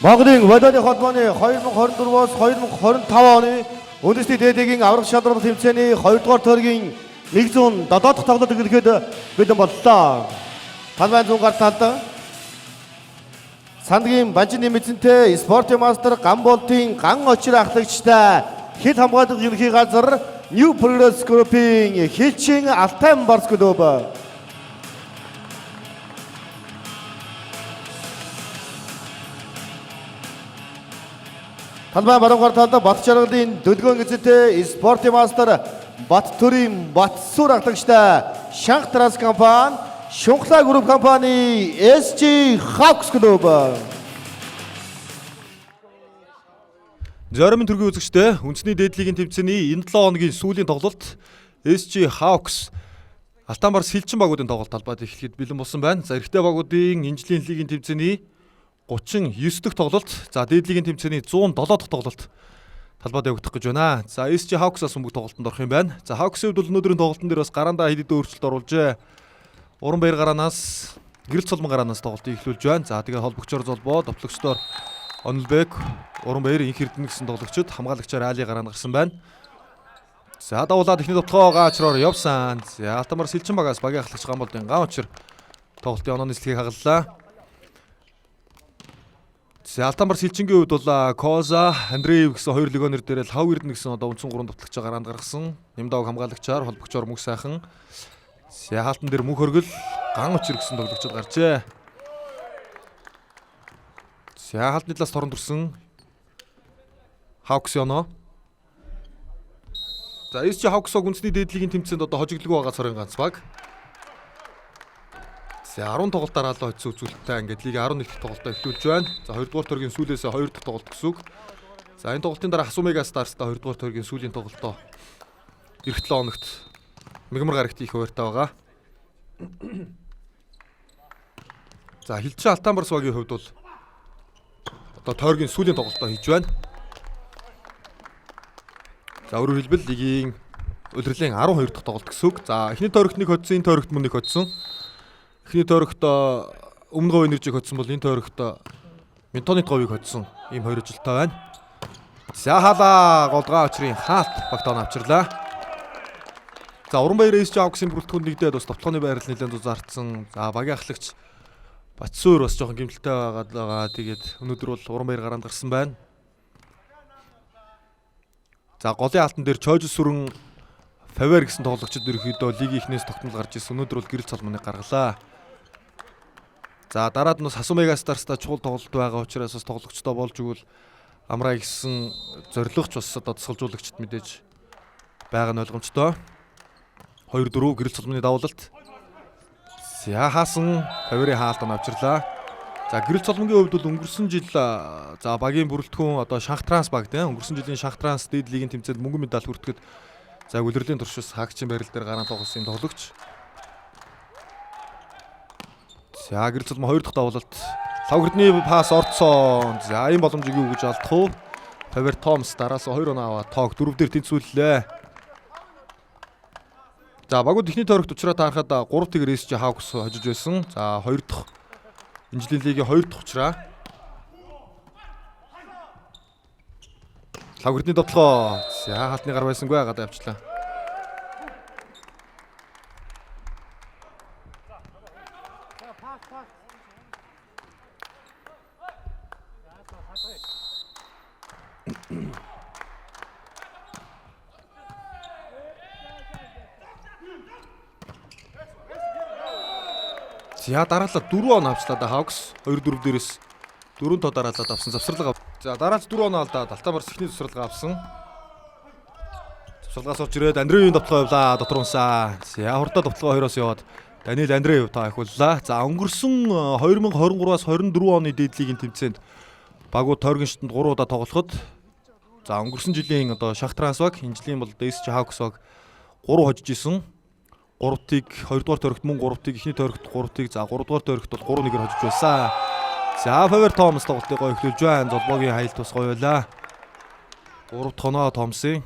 Монголын волейболын холбооны 2024-оос 2025 оны үндэсний дээдийн аврах шалралт тэмцээний 2 дугаар тойргийн 107 дахь тоглолт эхлэхэд бэлэн боллоо. Талбайн зүүн гар талд Сандгийн Банжины мэдсэнтэй спортын мастер Гамболтын ган очир ахлагчтай хил хамгаалах ерөнхий газар New Progress Group-ийн Хилчин Алтайм Барс клуб. Талбай баруун талд Бат Жаргалын Дөлгөөн эзэнтэй спортын мастер Баттөрийн Батсуур ахлагчтай Шанх Транс компани, Шунхлаа групп компани SG Hawks клуб. Заримын төргийн үзэгчтэй үндэсний дээдлигийн тэмцээний энэ 7 хоногийн сүүлийн тоглолт SG Hawks Алтан Барс Хилчин багуудын тоглолт талбайд эхлэхэд бэлэн болсон байна. За эрэгтэй багуудын энэжлийн лигийн тэмцээний 39 дахь тоглолт, за дээдлигийн тэмцээний 107 дахь тоглолт талбайд явагдах гэж байна. За SG Hawks-аас өмнөх тоглолтод орох юм байна. За Hawks-ийн хувьд бол өнөөдрийн тоглолтын дээр бас гараандаа хэд хэдэн өөрчлөлт оруулжээ. Уран баяр гараанаас, гэрэл цолмон гараанаас тоглолтыг эхлүүлж байна. За тэгээд холбогчоор Золбоо, товтлогчдоор Онлбек, Уран баяр, Инх Эрдэнэ гэсэн тоглогчид, хамгаалагчаар Али гараанд гарсан байна. За давуулаад эхний тоглолтоо гаачроор явсан. За Алтан Барс Хилчин багаас багийн ахлагч Гамболтын ган очир тоглолтын онооны нислэгийг хагаллаа. За Алтан Барс Хилчингийн хувьд бол Коза, Андреев гэсэн хоёр легионер дээр л Хав Эрдэнэ гэсэн одоо үндсэн 3 товтлогч гараанд гаргасан. Нямдааг хамгаалагчаар холбогчоор Мөнх сайхан. За хаалтан дээр Мөнх хөргөл, ган очир гэсэн тоглогчид гарчээ. За хаалтны талаас торон төрсөн Hawks оноо. За SG Hawks-ог үндэсний дээдлигийн тэмцээнд одоо хожигдлгүй байгаа цорын ганц баг. За 10 тоглолт дараалал хоцсон үзүүлэлттэй ингээд лигийн 11 дахь тоглолтоо эхлүүлж байна. За 2 дугаар тойргийн сүүлээс 2 дахь тоглолт гэсэн үг. За энэ тоглолтын дараа Хасуу Мега Старстай 2 дугаар тойргийн сүүлийн тоглолтоо эх 7 хоногт Мегмар гарагт их хуваартай байгаа. За Хилчин Алтан Барс багийн хувьд бол одоо тойргийн сүүлийн тоглолтоо хийж байна. За өөрөөр хэлбэл лигийн улирлын 12 дахь тоглолт гэсэн үг. За эхний тойрогт нэг хоцсон, энэ тойрогт мөн нэг хоцсон. Эхний тойрогт өмнө говь энержиг хоцсон бол энэ тойрогт Ментонит говийг хоцсон. Ийм хоёр ажилтай байна. За хаалаа голдгаа очрын хаалт багтаан авчирлаа. За уран баяр SG Hawks-ийн бүрэлдэхүүн нэгдээд бас товтлооны байрал нэлээд зузаардсан. За багийн ахлагч Батсуур бас жоохон гэмтэлтэй байгаа. Тэгээд өнөөдөр бол уран баяр гараанд гарсан байна. За голын алтан дээр Чойж сүрэн Фавер гэсэн тоглогчид ерөөхдөө лигийн эхнээс тогтмол гарч ирсэн. Өнөөдөр бол гэрэл цолмоныг гаргалаа. За дараад нь бас Хасуу Мега Старстай чухал тоглолт байгаа учраас бас тоглогчдоо болж игэл амраа гэсэн зорилгоч бас одоо тасгалжуулагчд мэдээж байгаа нь ойлгомжтой. 2-4 гэрэл цолмоны давуулалт. За хаасан Фаверийн хаалт он авчирлаа. За гэрэл цолмонгийн хувьд бол өнгөрсөн жил за багийн бүрэлдэхүүн одоо Шанх Транс баг тийм өнгөрсөн жилийн Шанх Транс дээдлигийн тэмцээнд мөнгөн медаль хүртэхэд за улирлын туршис Хаагчийн байрал дээр гараан тоглосон юм тоглогч. За гэрэл цолмон 2 дахь давуулалт. Лавгэрдний пас орцсон. За ийм боломжийг юу гэж алдах вэ? Фавер Томс дараас 2 оноо аваад тоог 4 дээр тэнцвүүллээ. За багууд эхний тойрогт учраа таарахад 3 тэгэр SG Hawks хожиж байсан. За 2 дахь энэ жилийн лигийн 2 дахь учраа. Лавгэрдний дотлоо. За хаалтны гар байсангүй гадаа явчлаа. За дараалал 4 он авчлаа да Hawks 2-4 дээрээс 4 тоо дараалал авсан завсралга. За дараач 4 он алдаад Алтан Барс ихний завсралга авсан. Завсралгаас орж ирээд Андреевийн довтлогоо явлаа дотор унсаа. За хурдаа довтлогоо 2-оос яваад Даниэл Андреев таа ахиуллаа. За өнгөрсөн 2023-аас 24 оны дээдлигийн тэмцээнд багууд тойргийн шатанд 3 удаа тоглоход за өнгөрсөн жилийн одоо Шанх Транс баг, энэ жилийн бол SG Hawks баг 3 хожиж исэн. 3-ыг 2 дугаар тойрогт мөн 3-ыг эхний тойрогт 3-ыг за 3 дугаар тойрогт бол 3-1-ээр хожиж байсан. За Фавер Томс тоглолтыг гоё эхлүүлж байна. Золбоогийн хайлт бас гоё байлаа. 3 дахь оноо Томсын.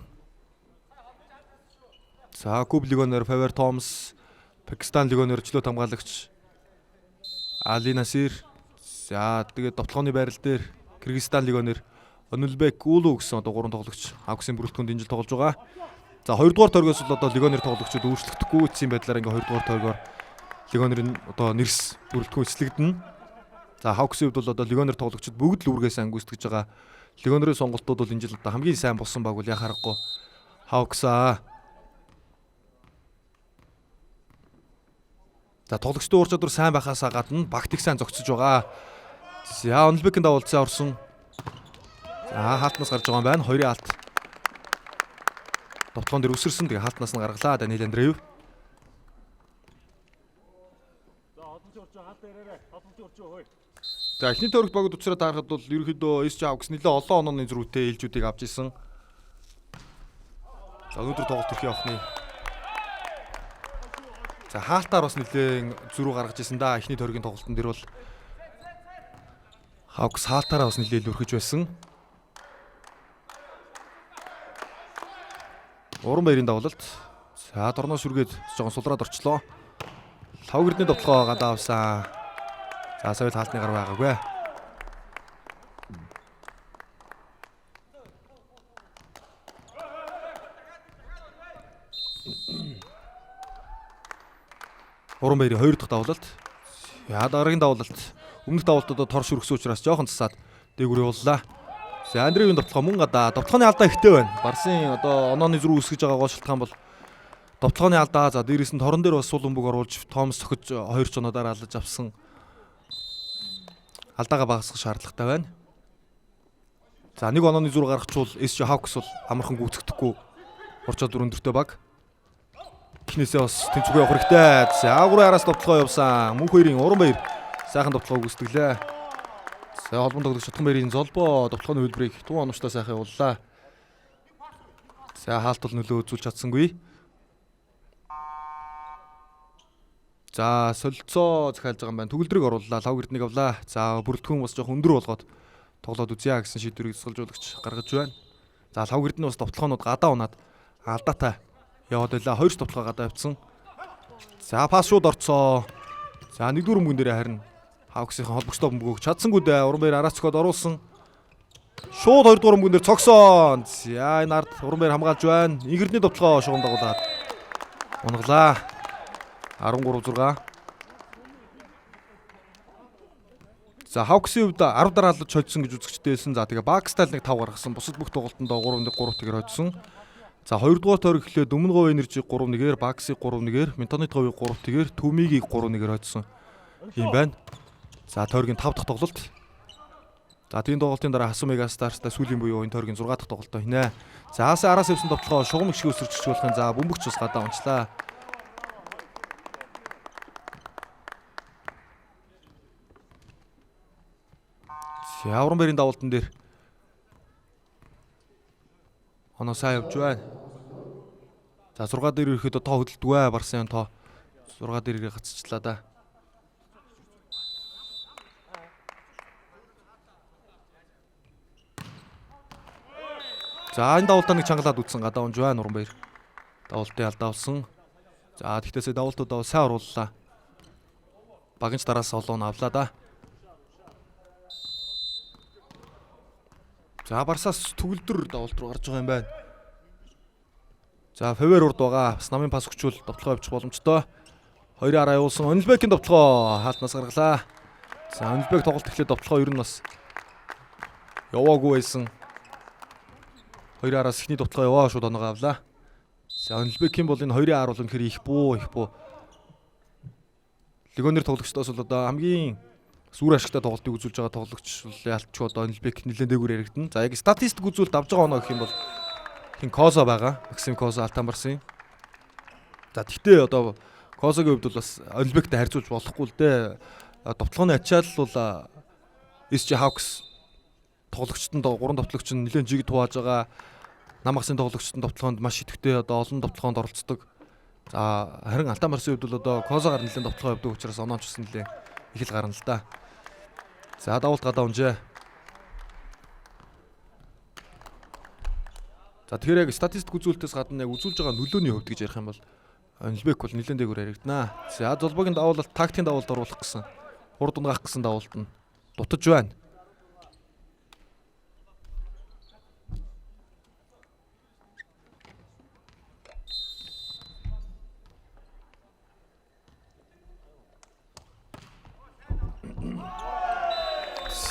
За Куб легионер Фавер Томс, Пакистан легионер чөлөөт хамгаалагч Али Насир. За тэгээд довтлооны байрал дээр Кыргызстан легионер Онилбек Уулу гэсэн одоо 3 тоглогч Хавксын бүрэлдэхүүнд энэ жил тоглож байгаа. За 2 дугаар тойргоос бол одоо легионер тоглогчид өөрчлөгдөхгүй эцсийн байдлаар ингээ 2 дугаар тойргоор легионерын одоо нэрс бүрэлдэхүүн эслэгдэнэ. За Хавксын хувьд бол одоо легионер тоглогчид бүгд л үргээс ангүйсдэж байгаа. Легионерын сонголтууд бол энэ жил одоо хамгийн сайн болсон баг бол яхаарахгүй Хавксаа. За тоглогчдын ур чадвар сайн байхаасаа гадна багт их сайн зогцож байгаа. За Онилбекийн давуулцаа орсон. За хаалтнаас гарч байгаа юм байна. 2-ын алт. Довтлогон дээр үсэрсэн. Тэгээ хаалтнаас нь гаргалаа. Даниэл Андреев. За эхний тойрогт багууд уцраад харахад бол ерөнхийдөө SC Hawks нэлээд олон онооны зөрүүтэй ээлжүүдийг авч ирсэн. За өнөөдөр тоглолт ирэх явахны. За хаалтаар бас нэлээд зөрүү гаргаж ирсэн да. Эхний тойргийн тоглолтын дээр бол Hawks хаалтаараа бас нэлээд өрхөж байсан. Уран баярын давуулалт. За дорноос сүргээд жоохон сулраад орчлоо. Лав гэрдний довтлогоо гадаа авсан. За соёл хаалтны гар байгаагүй. Уран баярын 2 дахь давуулалт. Яа дараагийн давуулалт. Өмнөх давуултуудад торш өргсөн учраас жоохон засаад дээгүүр явууллаа. За Андреевийн довтлогоо мөн гадаа. Довтлогооны алдаа ихтэй байна. Барсын одоо онооны зөрүү үсгэж байгаа гол шалтгаан бол довтлогооны алдаа. За дээрээс нь торон дээр бас сул өмбөг оруулж Томс цохиж 2 чонодоор алж авсан. Алдаагаа багасгах шаардлагатай байна. За нэг онооны зураг гаргачвал SC Hawks бол амархан гүйцэтгэхгүй ур чадвар өндөртэй баг. Эхнээсээ бас тэнцвэргүй явах хэрэгтэй. За 3 араас довтлогоо явсан. Мөнх хоёрын уран баяр сайхан довтлогоо гүйцэтгэлээ. За холбон тоглогч Шатхан баярын золбоо довтлогооны хөлбрийг тун оновчтой сайхан явууллаа. За хаалт бол нөлөө үзүүлж чадсангүй. За солилцоо захиалж байгаа юм байна. Төгөлдрийг орууллаа. Лав гэрднийг авлаа. За бүрэлдэхүүн бас жоох өндөр болгоод тоглоод үзье гэсэн шийдвэрийг засгалжуулагч гаргаж байна. За лав гэрдний бас довтлогоонууд гадаа унаад алдаатай яваад байлаа. 2 довтлогоо гадаа авцсан. За пас шууд орцоо. За 1-р өмгөн дээрээ харин Хавксийн холбогчтой бөмбөгөөг чадсангүй дээ. Уран баяр араас цохоод оруулсан. Шууд 2-р өмгөн дээр цогсон. За энэ ард уран баяр хамгаалж байна. Игэрний довтлогоо шугам дагуулад унгалаа. 13-6. За Hawks-ийн хувьд 10 дараалж хоцсон гэж үзэгчдээсэн. За тэгээ Багстайл нэг 5 гаргасан. Бусад бүх тоглолтондоо 3-1 3-1-ээр хоцсон. За 2 дугаар тойрог эхлээд Өмнө Говь Энержи 3-1-ээр, Багсыг 3-1-ээр, Ментонит Говийг 3-1-ээр, Түмигийг 3-1-ээр хоцсон юм байна. За тойргийн 5 дахь тоглолт. За тийм тоглолтын дараа Хасумига Старстай сүүлийн буюу энэ тойргийн 6 дахь тоглолтоо хийнэ. За араас явсан довтлогоо шугам их шиг өсөрч болохын за бөмбөгч бас гадаа унчлаа. За уран баярын давуултан дээр оноо сайн явж байна. За 6 дээр ирэхэд тоо хөдөлдөгөө Барсын тоо 6 дээр ирээ гацчихлаа да. За энэ давуултаа нэг чангалаад үтсэн гадаа унж байна уран баяр. Давуултын алдаа болсон. За тэгтээсээ давуултуудаа сайн орууллаа. Багинч дараас олоо авлаа да. За Барсаас төгөлдөр давуулт руу гарч байгаа юм байна. За Февер урд байгаа. Бас намын пас өгчүүл довтлогоо авчих боломжтой. 2 араа явуулсан Онилбекийн довтлогоо хаалтнаас гаргалаа. За Онилбек тоглолт эхлээд довтлогоо ер нь бас яваагүй байсан. 2 араас ихний довтлогоо яваа шууд оноогоо авлаа. За Онилбекийн бол энэ 2-ын ар бол үнэхээр их буу. Легионер тоглогчдоос бол одоо хамгийн сүр ашигтай тоглолтыг үзүүлж байгаа тоглогч бол ялчгүй одоо Онилбек нэлээд дээгүүр яригдана. За яг статистик үзүүлэлт авж байгаа оноо гэх юм бол хин Козо байгаа. Максим Козо Алтан Барсын. За тэгтээ одоо Козогийн хувьд бол бас Онилбектэй харьцуулж болохгүй л дээ. Довтлогооны ачаал бол SC Hawks тоглогчтонд 3 довтлогч нь нэлээд жиг тувааж байгаа. Намгасын тоглогчтын довтлогоонд маш идэвхтэй одоо олон довтлогоонд оролцдог. За харин Алтан Барсын хувьд бол одоо Козогоор нэлээд довтлогоо явдаг учраас онооч бас нэлээд их л гарна л да. За давуулт гадаа унжээ. За тэгэхээр яг статистик үзүүлэлтээс гадна яг үзүүлж байгаа нөлөөний хувьд гэж ярих юм бол Онилбек бол нэлээд дээгүүр яригдана. За золбогийн давуулалт тактикийн давуулт оруулах гэсэн, урд унгаах гэсэн давуулт нь дутаж байна.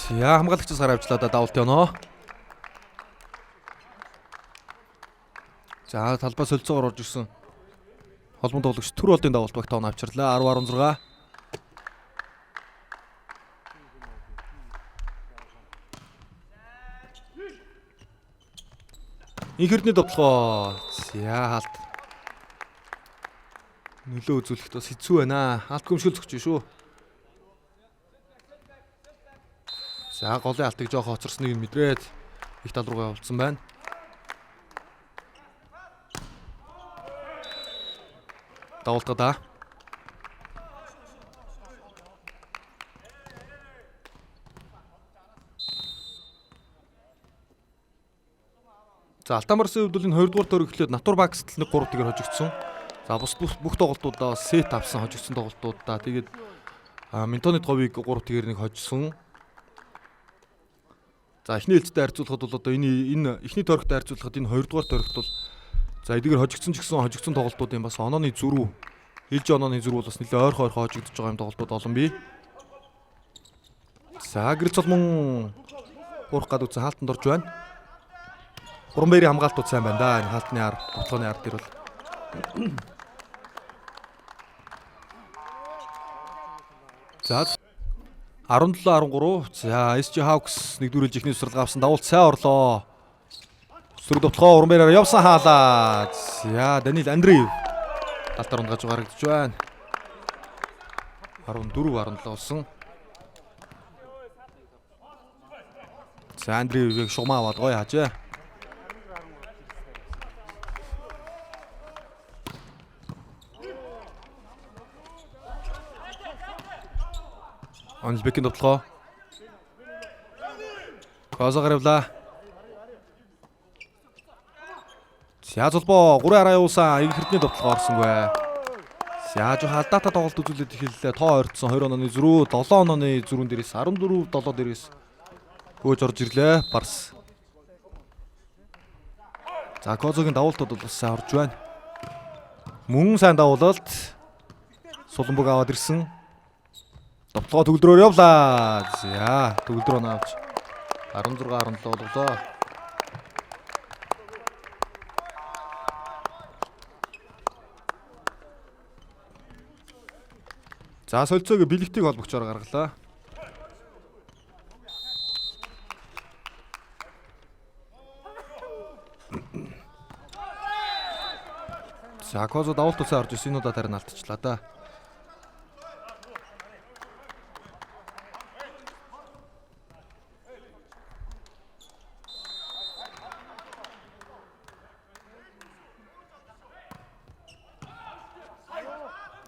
За хамгаалагчаас гараа авчлаа да давалт явнаа. За талбай солилцоогоор орж ирсэн. Холбон тоглогч Түр болдын давалт багт тавна авчирлаа 10-16. Инхэрдний тоглоо. За хаалт. Нөлөө үзүүлэхэд бас хэцүү байна. Хаалт гүмшил зогч шүү. За голын алтыг жоох хоцорсныг мэдрээд их тал руугаа явуулсан байна. Давалтаа. За Алтамарсын хувьд энэ 2 дугаар төр эхлээд Натур Бакст л 3-гээр хожигдсон. За бус бүх тоглолтуудаа сет авсан хожигдсон тоглолтуудаа тэгээд Ментонит говийг 3-гээр нэг хожсон. За эхний ээлжтэй харьцуулахад бол одоо энэ эхний тойрогт харьцуулахад энэ 2 дугаар тойрогт бол за эдгээр хожигдсон ч гэсэн хожигдсон тоглолтуудын бас онооны зүрүү ээлж онооны зүрүү бас нэлээд ойрхон хожигдож байгаа юм тоглолтууд олон бий. За гэрцэлмэн урах гад үзэн хаалтанд орж байна. Урамбайрын хамгаалтууд сайн байна да. Энэ хаалтны ар, тоглооны ар дээр бол. За 17-13. За SG Hawks нэгдүгээр ээлж ихний суралгаа авсан давуулт сайн орлоо. Сөрөг тоглоо Урамбайраар явсан хаалаа. За Данил Андреев талтар унгаж гарагдж байна. 14-17 болсон. За Андреевийг шугамаа аваад гоё хаажээ. Онлбекийн тоглоо. Коза гаравлаа. За зулбоо 3-араа явуулсан Инхэрдний тоглоо орсонгүй. За жоо халдаатаа тоглолт үзүүлээд эхэллээ. Тоо ойртсон 20 онооны зөрүү, 7 онооны зөрүүн дээрээс 14-7 дээрээс хөөж орж ирлээ. Барс. За Козогийн давуултууд бол сайн орж байна. Мөн сайн давуулалт. Суланбог аваад ирсэн. Тоглоо төгөлдрөөр явлаа. За төгөлдрөө наавч 16-17 боллоо. За солилцоог бэлэгтийг холбогчоор гаргалаа. За Козо давуулт усаа орж ирсэн энэ удаа тарин алдчихлаа да.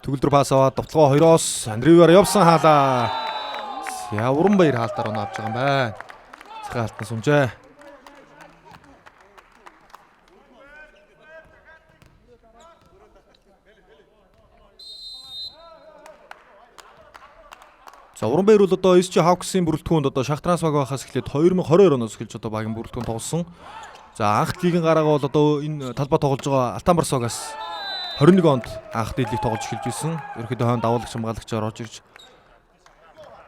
Төгөлдөр пас аваад тоглоо 2-оос Андрееваар явсан хаалаа. За Урамбаяр хаалтаар оноо авч байгаа юм байна. Цахин хаалтнаас унжээ. За Урамбаяр бол одоо SG Hawks-ийн бүрэлдэхүүнд одоо шахтраас баг байхаас эхлээд 2022 оноос эхэлж одоо багийн бүрэлдэхүүнд тоглосон. За анх лигийн гараагаа бол одоо энэ талбай тоглож байгаа Алтамбарсогоос 21 онд анх дийлийг тоглож эхэлж байсан. Ерөнхийдөө хойно давуулагч хамгаалагчаар орж ирж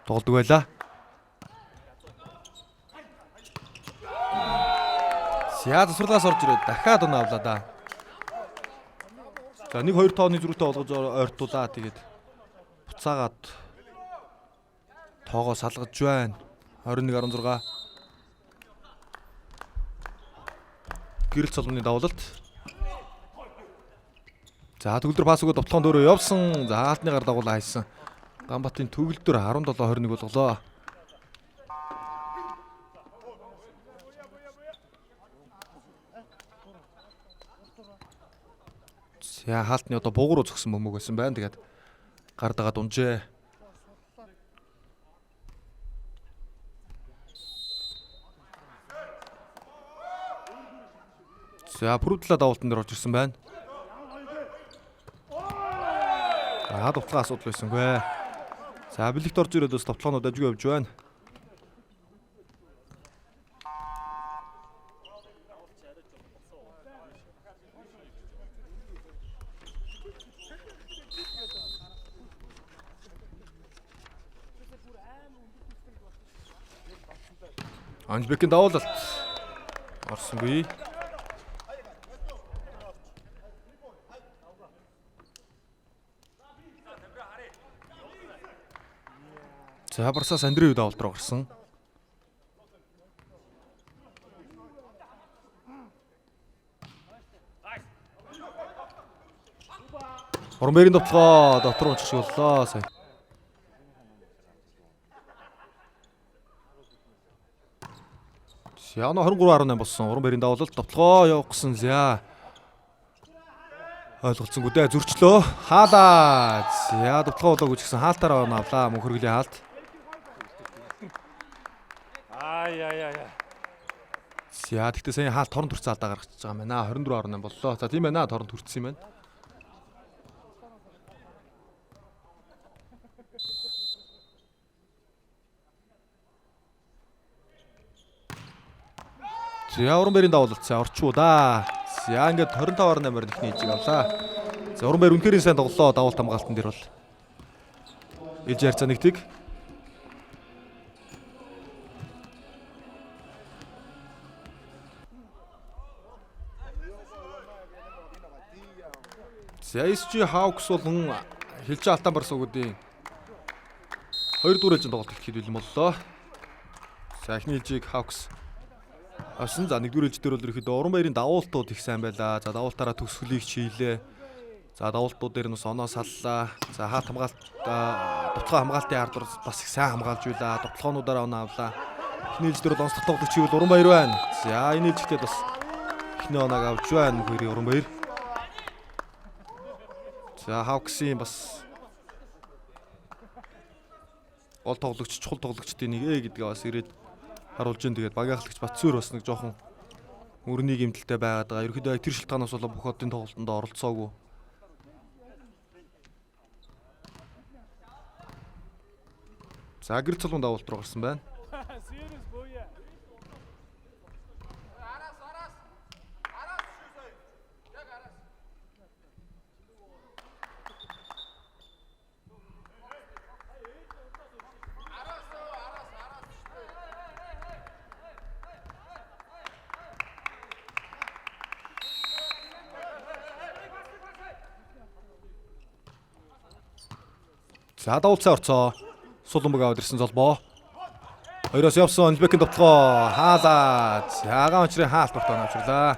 тоглодог байлаа. Сяа засварлаас орж ирээд дахиад оноо авлаа да. За 1-2 тооны зөрүүтэй болгож ойртуулаа. Тэгээд буцаагаад тоогоо салгаж байна. 21-16. Гэрэл цолгоны давуулалт. За төгөлдөр пас өгөө довтлогон дөөрөө явсан. За хаалтны гар дагуулаа хайсан. Ганбатын төгөлдөр 17-21 болголоо. За хаалтны одоо буугар зогсон бөмбөг байсан байна. Тэгээд гар дагаад унжээ. За Прүтлаа давуултан дээр орж ирсэн байна. За довтлогоо асуудал байсангүй. За бэлэгт орж ирээд бас довтлогонууд ажгүй явж байна. Анжбекийн давуулалт. Орсонгүй. За Барсаас Андрей давуулт руу гарсан. Урамберийн тоглоо дотор унчих боллоо сая. Яна 23.8 болсон. Урамберийн давуулалт тоглоо явах гэсэн. За. Ойлголцсон гүдэ зөрчлөө. Хаалаа. За тоглоо болоогүй ч гэсэн хаалтаараа авлаа. Мөн хөргөлийн хаалт. За тэгтээ сая хаалт торон төрцөө алдаа гаргачихж байгаа юм байна. 24.8 боллоо. За тийм байна. Торон төрцсөн юм байна. За Урамберийн давуулалт цаа орчуу да. За ингээд 25.8-аар нэхний хэмжээг авлаа. За Урамбер үнэхээр сайн тоглолоо давуулт хамгаалтан дээр бол. Иж ярьцаа нэгтэг. За SG Hawks болон Хилжээ Алтанбар суугуудын 2 дугаар ээлжийн тоглолт ихэд бэлэн боллоо. За эхний ээлжийг Hawks авсан. За нэгдүгээр ээлж дээр бол ерөөхдөө Урамберийн давуултууд их сайн байлаа. За давуултаараа төгсгөлийг чийлээ. За давуултууд дээр нь бас оноо саллаа. За хаалт хамгаалт дутлага хамгаалтын ард бас их сайн хамгаалж байлаа. Дутлгаануудаараа оноо авлаа. Эхний ээлж дээр бол онцлог тоглогч бол Урамбер байна. За энэ ээлжтэй бас эхний оноог авч байна мөхөрийн Урамбер. За Hawks-ийн бас гол тоглогч, чухал тоглогчдын нэг гэдгээ бас ирээд харуулж ин тэгээд багийнхлагч Батцуур бас нэг жоохон мөрний гэмтэлтэй байгаад байгаа. Ерөнхийдөө тэр шилтгаанаас болоо бүх одын тоглолтонд оролцоогүй. За гэр цолгон давуулт руу гарсан байна. За давуулцаа орцоо. Суланбаг аваад ирсэн золбоо. Хоёроос явсан Анжбекийн тоглоо. Хаалаа. Агаан очрын хаалт багтаа навчрлаа.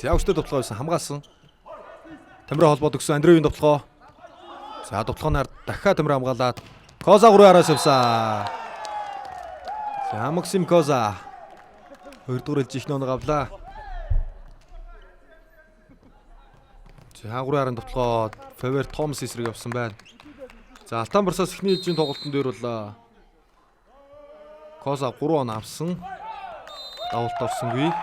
Явчтай тоглоо байсан хамгаалсан. Тамирын холбоод өгсөн Андреевийн тоглоо. За тоглооноор дахиад тамир хамгаалаад Коза 3-аараас явсан. За Максим Коза 2 дугаар ээлж ихний оног авлаа. За 3-аар тоглоо Фавер Томас эсрэг явсан байна. За Алтанбарсаас ихний ээлжийн тоглолтын дээр бол Коза 3 он авсан. Давуулт орсонгүй.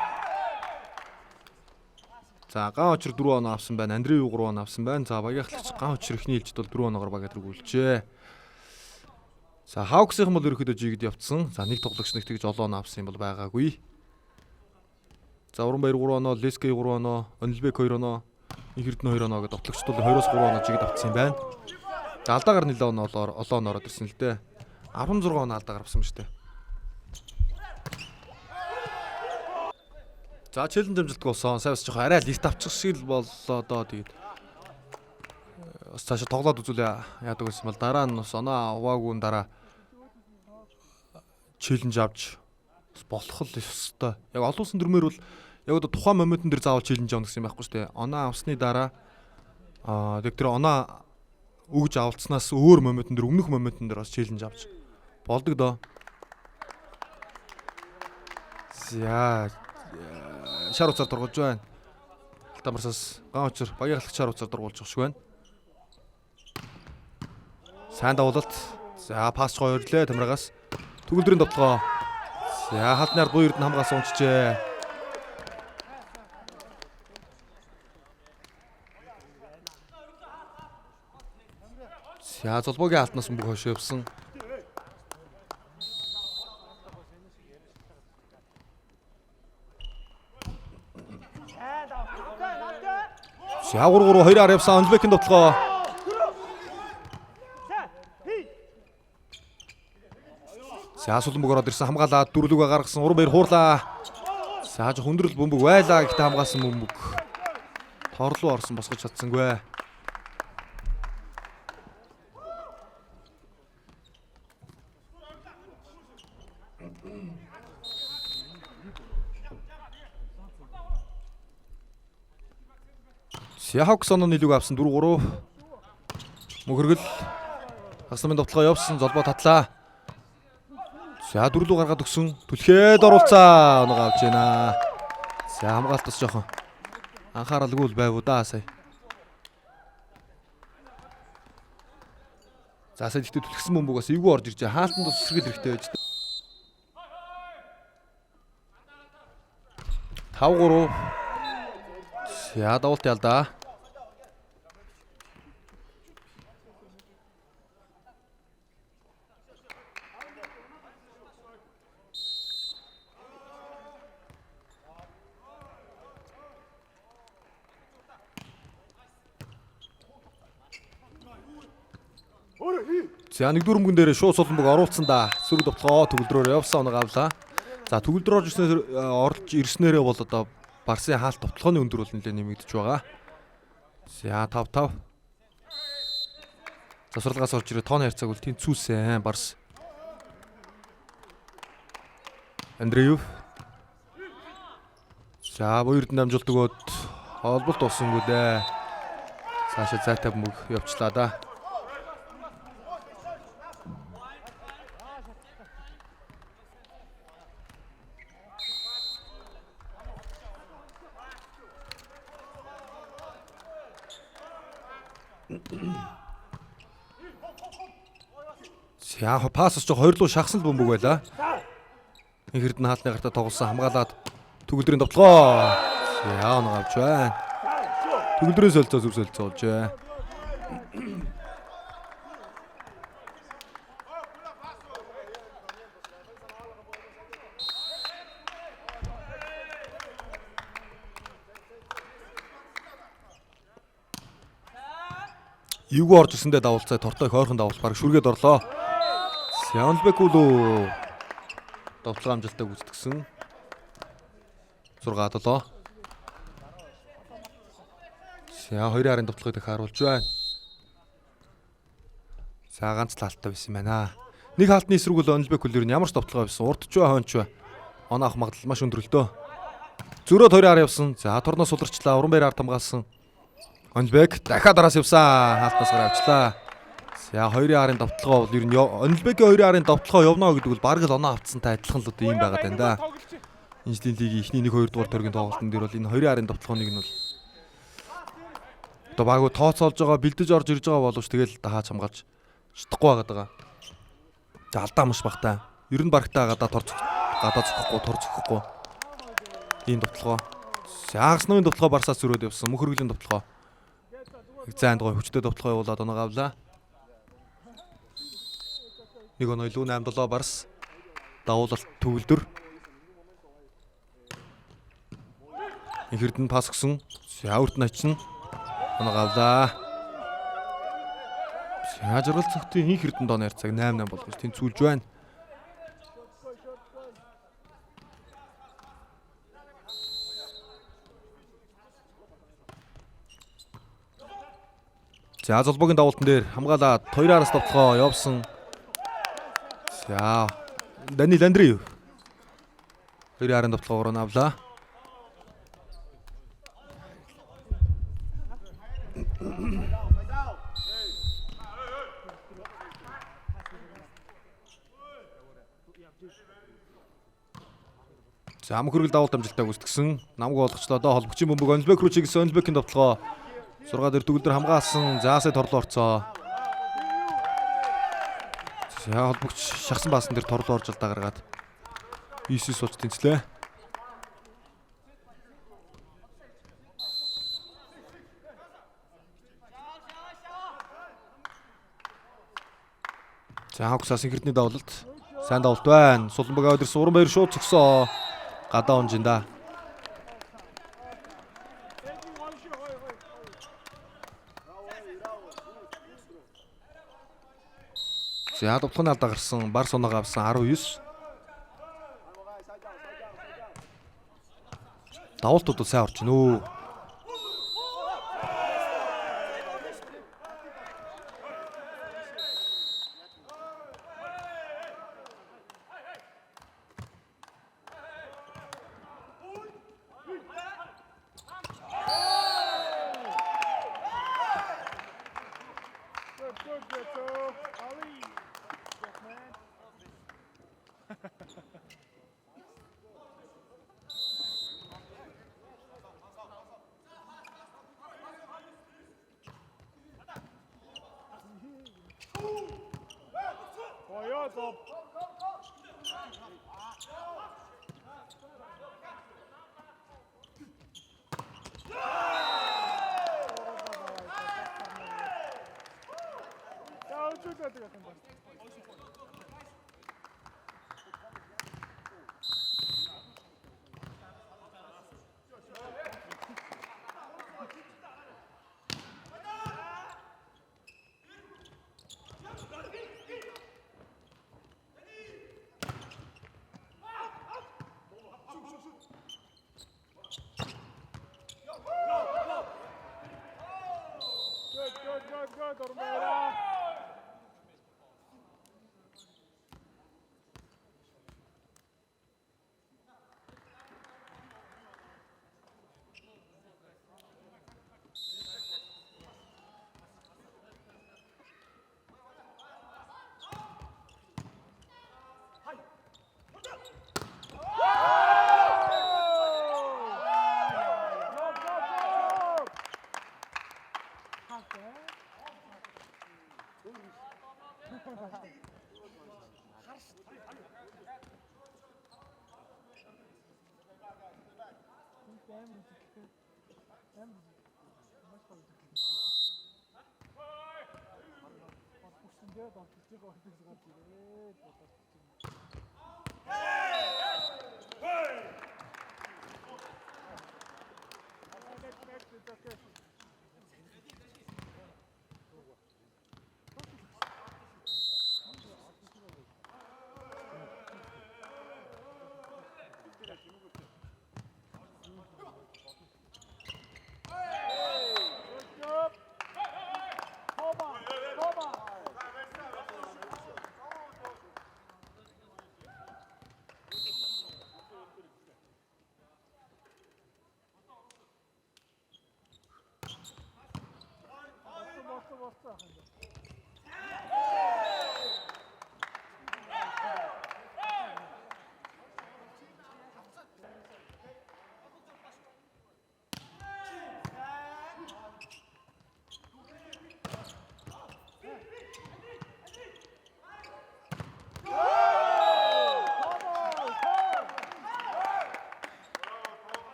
За ган очир 4 оноо авсан байна. Андрей 3 оноо авсан байна. За багийнхлагч ган очир ихний ээлжид бол 4 оноогоор багаа тэргүүлжээ. За Hawks-ийн бол ерөөхдөө жигд явцсан. За нэг тоглогч нэг тэгж олон оноо авсан юм бол байгаагүй. За Урамбер 3 оноо, Лескей 3 оноо, Онилбек 2 оноо, Ихэрдэн 2 оноо гэдэг тоглогчд бол 2-оос 3 оноо жигд авцсан юм байна. За алдаагаар нэлээд оноо олон ороод ирсэн л дээ. 16 оноо алдаа гаргасан юм шүү дээ. За челленж амжилттай болсон. Сайн бас жоохон арай лифт авчих шиг л боллоо доо тэгээд. Бас цаашаа тоглоод үзүүлээ яадаг байсан бол дараа нь бас оноо аваагүй дараа челленж авч болох л ёстой. Яг олон улсын дүрмээр бол яг одоо тухайн моментын дээр заавал челленж авах гэсэн юм байхгүй шүү дээ. Оноо авсны дараа тэг тэр оноо өгж авалцснаас өөр моментын дээр өмнөх моментын дээр бас челленж авч болдог доо. За шар уцаар дургуулж байна. Алтанбарсаас ган очир багийнхлагч шар уцаар дургуулж байгаа шиг байна. Сайн давуулалт. За пасч гоё ирлээ Тамирагаас. Төгөлдрийн тоглоо. За хатнаар буй эрдэнэ хамгаалсан унчжээ. За золбоогийн алтнаас бүх хошоо явсан. За 3-3 2-аар явсан Онлбекийн довтлогоо. За Суланбөг ороод ирсэн хамгаалаад дөрвөлүгөө гаргасан уран баяр хуурлаа. За жоо хүндрэл бөмбөг байлаа гэхдээ хамгаалсан бөмбөг тор руу орсон босгож чадсангүй. Хавкс оноо нийлүүг авсан 4-3. Мөхөргөл хасмын довтлогоо явсан золбоо татлаа. За дөрвөлөө гаргаад өгсөн. Түлхээд оруулцаа оноо авч байна. За хамгаалтаас жоохон анхааралгүй л байв уу да сая. За сая ихтэй түлхсэн бөмбөг бас эвгүй орж ирж байгаа. Хаалтанд бас сэргэл хэрэгтэй байж. 5-3. За давалт ялдаа. За нэг дөрөмгөн дээр шууд Суланбөг оруулсан да. Сөрөг довтлогоо төгөлдрөөр явсан оноо авлаа. За төгөлдөр орж ирснээрээ бол одоо Барсын хаалт довтлогооны өндөр бол нэлээд нэмэгдэж байгаа. За 5-5. Засварлагаас орж ирээ тооны харьцааг бол тэнцүүсэн Барс. Андреев. За буурд намжуулт өгөөд холболт уусангүй дээ. Цаашаа зайтай бөмбөг явчлаа да. За пассс ч хоёрлоо шахсан л бөмбөг байлаа. Ихэрд нь хаалтны гартаа тоглосон хамгаалаад төгөлдрийн довтлогоо. За оноо авч байна. Төгөлдрийн солилцоо зүг солилцоо болж байна. Эвгүй орж ирсэндээ давуулцаа тортой хойрхон давуулт баг шүргээд орлоо. Онлбек үлээ довтлого амжилтаа гүйцэтгсэн. 6-7. За 2-ын довтлогыг их харуулж байна. За ганц талтай байсан байна. Нэг хаалтны эсрэг бол Онлбек үлээр нь ямар ч довтлого байсан. Урдч бай хонч бай. Оноо авах магадлал маш өндөрлөлтөө. Зөрөө 2-аар явсан. За торноос суларчлаа. Уран баяр ард хамгаалсан. Онлбек дахиад араас явсан. Хаалтнаас гараа авчлаа. За 2-ын довтлогоо бол ер нь Онлбекийн 2-ын довтлогоо явна гэдэг бол бараг л оноо авцсантай адилхан л одоо юм байгаад байна да. Энэ жилийн лигийн эхний 1-2 дугаар төргийн тоглолтын дээр бол энэ 2-ын довтлогооныг нь бол одоо багуу тооцоолж байгаа, бэлдэж орж ирж байгаа боловч тэгэл хаач хамгаалж чадахгүй байгаа. За алдаа маш багтаа. Ер нь барагтаа гадаа зөхгүй, тор зөхгүй. Ийм довтлогоо. За Агснавын довтлогоо Барсаас зөрөөд явсан. Мөхөргөлийн довтлогоо. Зайнд гой хүчтэй довтлогоо явуулаад оноо авлаа. Нэг оноо илүү 8-7 Барс. Давуулалт төгөлдөр. Ихэрд нь пас өгсөн. Яаврт нь ачна. Оноо авлаа. Жаргал цогтын ихэрд нь дооны харьцааг 8-8 болгож тэнцүүлж байна. За Золбогийн давуултан дээр хамгаалаад 2-аараас довтлогоо явсан. За Данил Андреев 2-аараа довтлогоор нь авлаа. За мөхөргөл давуулт амжилтаа гүйцэтгсэн. Намгүй болгочлоо доо холбогчийн бөмбөг Онлбек руу чиглэсэн. Онлбекийн довтлогоо 6 дээр төгөлдөр хамгаалсан. Заасаа торлоо орцоо. За холбогч шахсан баасан дээр торлоо орж алдаа гаргаад 9-9 сууч тэнцлээ. За Хавксаас ихэрдний давуулалт. Сайн давуулт байна. Суланбөг аваад ирсэн уран баяр шууд цогсоо. Гадаа унжин да. За довтлогын алдаа гарсан бар сунаага авсан 19. Давуултууд сайн орж гинөө.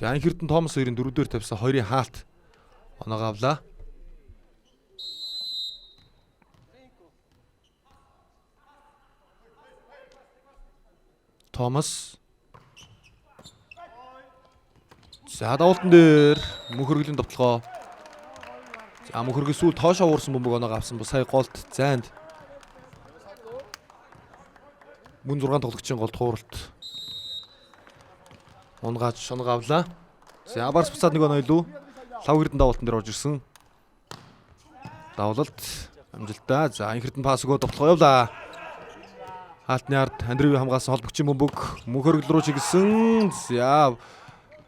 За Анхэрдэн Томас хоёрын 4-дөр тавьсан 2-ын хаалт оноогоо авлаа. Томас. За давуултан дээр мөнхөргөлийн довтлогоо. За мөнхөргөл сүүл тоошоо уурсан бөмбөг оноогоо авсан. Сая голд зайнд. Мөн 6 тоглогчийн голд хууралт. Унгааж шонгоо авлаа. За Барс буцаад нэг оноо илүү. Лав Эрдэнэ давуултан дээр орж ирсэн. Давуулалт амжилттай. За Анхэрдэн пас өгөө довтлогоо явлаа. Хаалтны ард Андреви хамгаалсан холбогчийн бөмбөг мөнхөргөл рүү чиглэсэн. За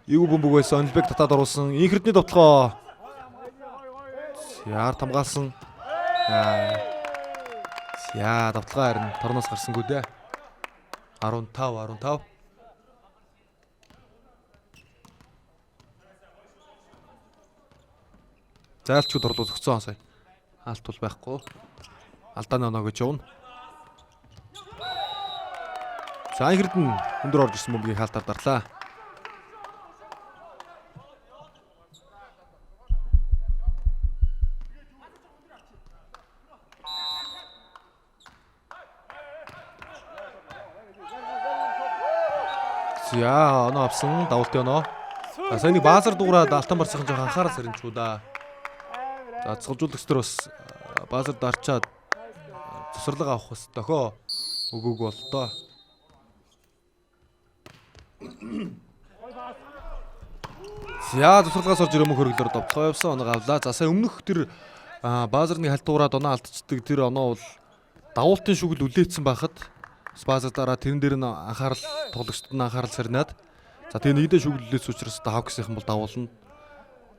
эвгүй бөмбөг байсан. Онлбек татаад оруулсан. Анхэрдний довтлогоо. За ард хамгаалсан. За довтлогоо харин торноос гарсангүй дээ. 15. Зайлчуд орлоо зөгцсөн сая. Хаалт бол байхгүй. Алдааны оноо гэж явна. За Анхэрдэн өндөр орж ирсэн бөмбөгийг хаалтаар дарлаа. За оноо авсан давуултын оноо. Саяны баазар дуурайд алтан барсахын жоохон анхаарал сэрэнчүү да. За цогцолжуулагч нар бас баазар дарчаад тусарлага авах бас дохио өгөөг боллоо. За тусарлагаас орж ирэмх хөргөлөөр довтлоо явсан оноо авлаа. За сая өмнөх тэр баазарны хальтуураад оноо алдчихдаг тэр оноо бол давуултын шүгэл үлээсэн байхад баазар дараа тэрэн дээр нь анхаарал тоглогчдод нь анхаарал сарнаад за тэгээ нэгдээ шүгэл үлээсэн учраас одоо Hawks-ийнхан бол давуулна.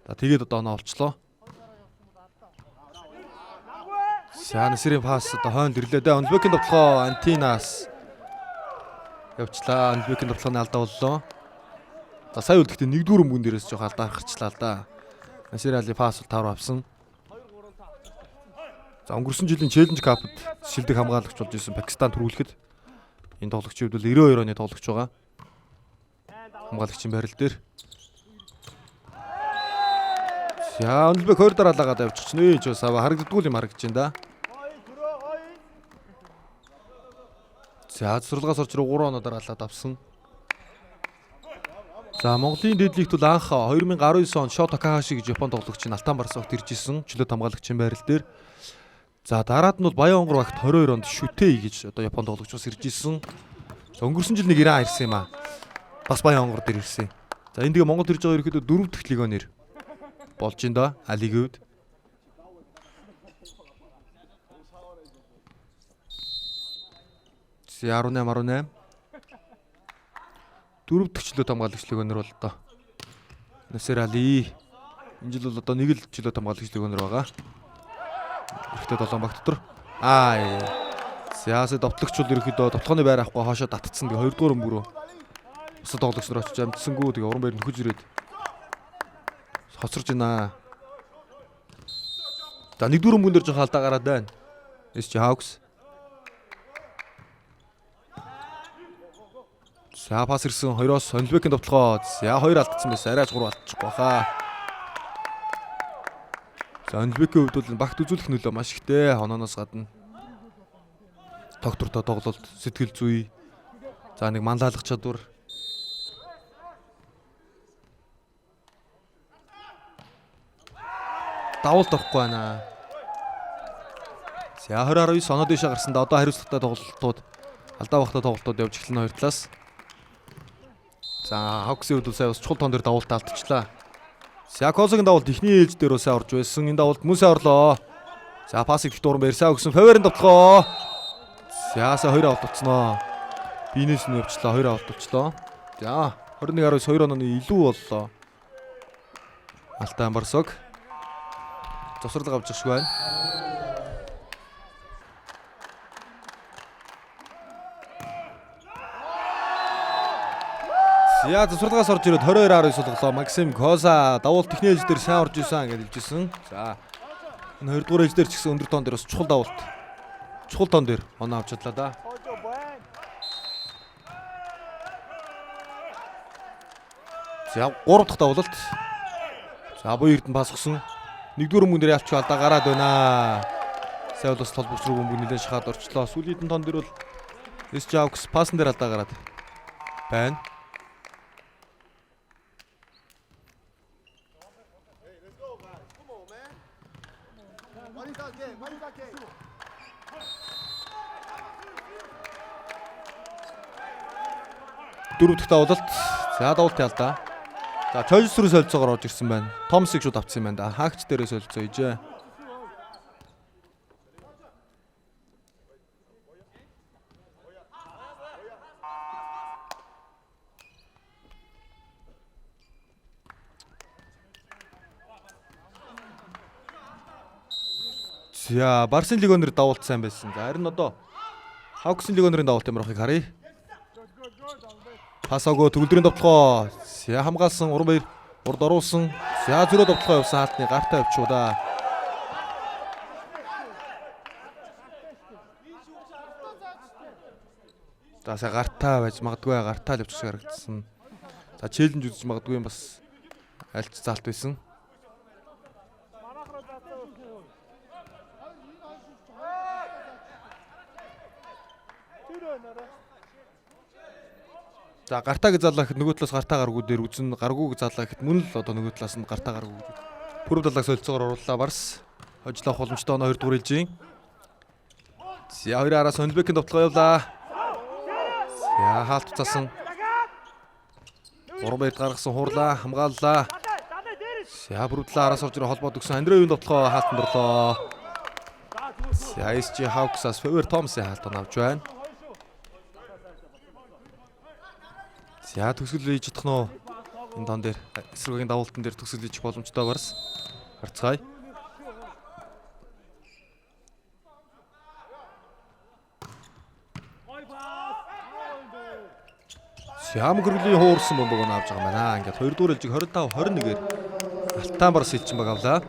За тэгээд одоо оноо олчлоо. За Насирийн пас одоо хойнд ирлээ дээ. Онлбекийн тоглоо Антинаас явчлаа. Онлбекийн тоглооны алдаа боллоо. За сая үлдэхдээ нэгдүгээр өмгөн дээрээс жоох алдаа гаргачлаа л да. Насир Али пас тавар авсан. За өнгөрсөн жилийн Challenge Cup-д шилдэг хамгаалагч болж исэн Пакистан төрүүлэхэд энэ тоглогчид бол 92 оны тоглогч байгаа. Хамгаалагчийн байрал дээр. За Онлбек 2 дараалаагаад явчих чинь ч бас харагддгүй юм харагдаж байна да. За сурлагаас орж 3 оноо дараалаад авсан. За Монголын дэдлигт бол анх 2019 он Шо Такахаши гэж Японд тоглогч Алтан Барсагт ирж исэн чөлөөт хамгаалагчийн байрал дээр. За дараад нь бол Баян онгор багт 22 онд Шүтэй гэж одоо Японд тоглогч бас ирж исэн. За өнгөрсөн жил нэг Иран ирсэн юм аа. Бас Баян онгор дээр ирсэн. За энэ тэгээ Монгол ирж байгаа ерөөхдөө 4 дахь легионер болж ин да Алигүүд. За 18 4 дахь чөлөөт хамгаалагч легионер бол одоо Насир Али. Энэ жил бол одоо нэг л чөлөөт хамгаалагч легионер байгаа. Ихтэй 7 баг дотор. Сясаа довтлогч бол ерөөхдөө довтлооны байр авахгүй хоошоо татцсан. Тэгээ 2 дугаар өмгөрөө бусад тоглогч нар очиж амтсангүй. Тэгээ уран байр нөхөж ирээд хоцорж байна. За 1 дугаар өмгөн дээр жоох алдаа гараад байна. SC Hawks. За пас ирсэн 2-оос Онлбекийн довтлогоо. За 2 алдсан байсан. Арайч 3 алдчихгүй хаа. За Онлбекийн хувьд бол багт үзүүлэх нөлөө маш ихтэй. Онооноос гадна доктортой тоглолт, сэтгэл зүй. За нэг манлайлах чадвар. Давуулт орохгүй байна. За 2019 оноо дэше гарсанда одоо хариуцлагатай тоглолтууд алдаа багтаа тоглолтууд явж эхэлнэ хоёр талаас. За Hawks-ийн хувьд сая бас чухал тон дээр давуулт алдчихлаа. Сякосогийн давуулт ихний ээлж дээр усаа орж байсан. Энэ давуулт мөн сайн орлоо. За пасыг их дууран барьсаа өгсөн. Фаверын тоглоо. Сяса 2 авалт авцсноо. Бинес нь явчлаа 2 авалт авчлаа. За 21-12 2 онооны илүү боллоо. Алтан Барсаг завсралга авч ирэх байна. За завсралгаас орж ирээд 22-19 болголоо. Максим Коза давуулт техник ээлж дээр сайн орж исэн гэж хэлжсэн. За энэ 2 дугаар ээлж дээр ч гэсэн өндөр тоон дээр бас чухал давуулт. Чухал тоон дээр оноо авч чадлаа да. За 3 дахь давуулт. За буй эрдэнэ пас өгсөн. 1-р өмгөн дээр ялч алдаа гараад байна. Сайн бол бас толбогч руу өмгөн нэлээд шахаад орчлоо. Сүүлийн хэдэн тоон дээр бол SC Hawks пасн дээр алдаа гараад байна. Дөрөв дахь давуулт. За давуултын алдаа. За Чойс руу солилцоогоор орж ирсэн байна. Томсыг шууд авцсан юм байна да. Хаагч дээрээ солилцоо ижээ. За Барсын легионер давуулт сайн байсан. За харин одоо Hawks-ын легионерын давуулт ямар ахыг харъя. Пасаго төгөлдрийн довтлогоо. За хамгаалсан уран баяр урд оруулсан. За зөрөө довтлогоо явсан хаалтны гартаа авчуу да. За сая гартаа байж магадгүй гартаа л явчих харагдсан. За челленж үзэж магадгүй юм бас альч заалт байсан. За гартаа гэж заллаа гэхэд нөгөө талаас гартаа гаргуу дээр үзэн гаргуу гэж заллаа гэхэд мөн л одоо нөгөө талаас нь гартаа гаргуу гэж. Пүрэв далайг солилцоогоор орууллаа Барс. хожлох боломжтой оноо 2 дугаар хэлжин. За хоёр араас Өнлбекийн довтлогоо явлаа. За хаалт цасан. 3 байд гаргасан хуурлаа, хамгааллаа. За бүрдлээ араас орж ирэх холбоод өгсөн Андреевийн довтлогоо хаалтанд орлоо. За SG Hawks-аас Favor Thomas-ийн хаалтанд авч байна. За төгсгөл хийж чадах нь энэ тон дээр эсрүүгийн давуултан дээр төгсгөл хийх боломжтой барс. Харцгаая. Сям гэрлийн хуурсан бомбог нь авч байгаа юм байна. Ингээд 2 дугаар хэлжиг 25-21-ээр Алтан барс хэлчин баг авлаа.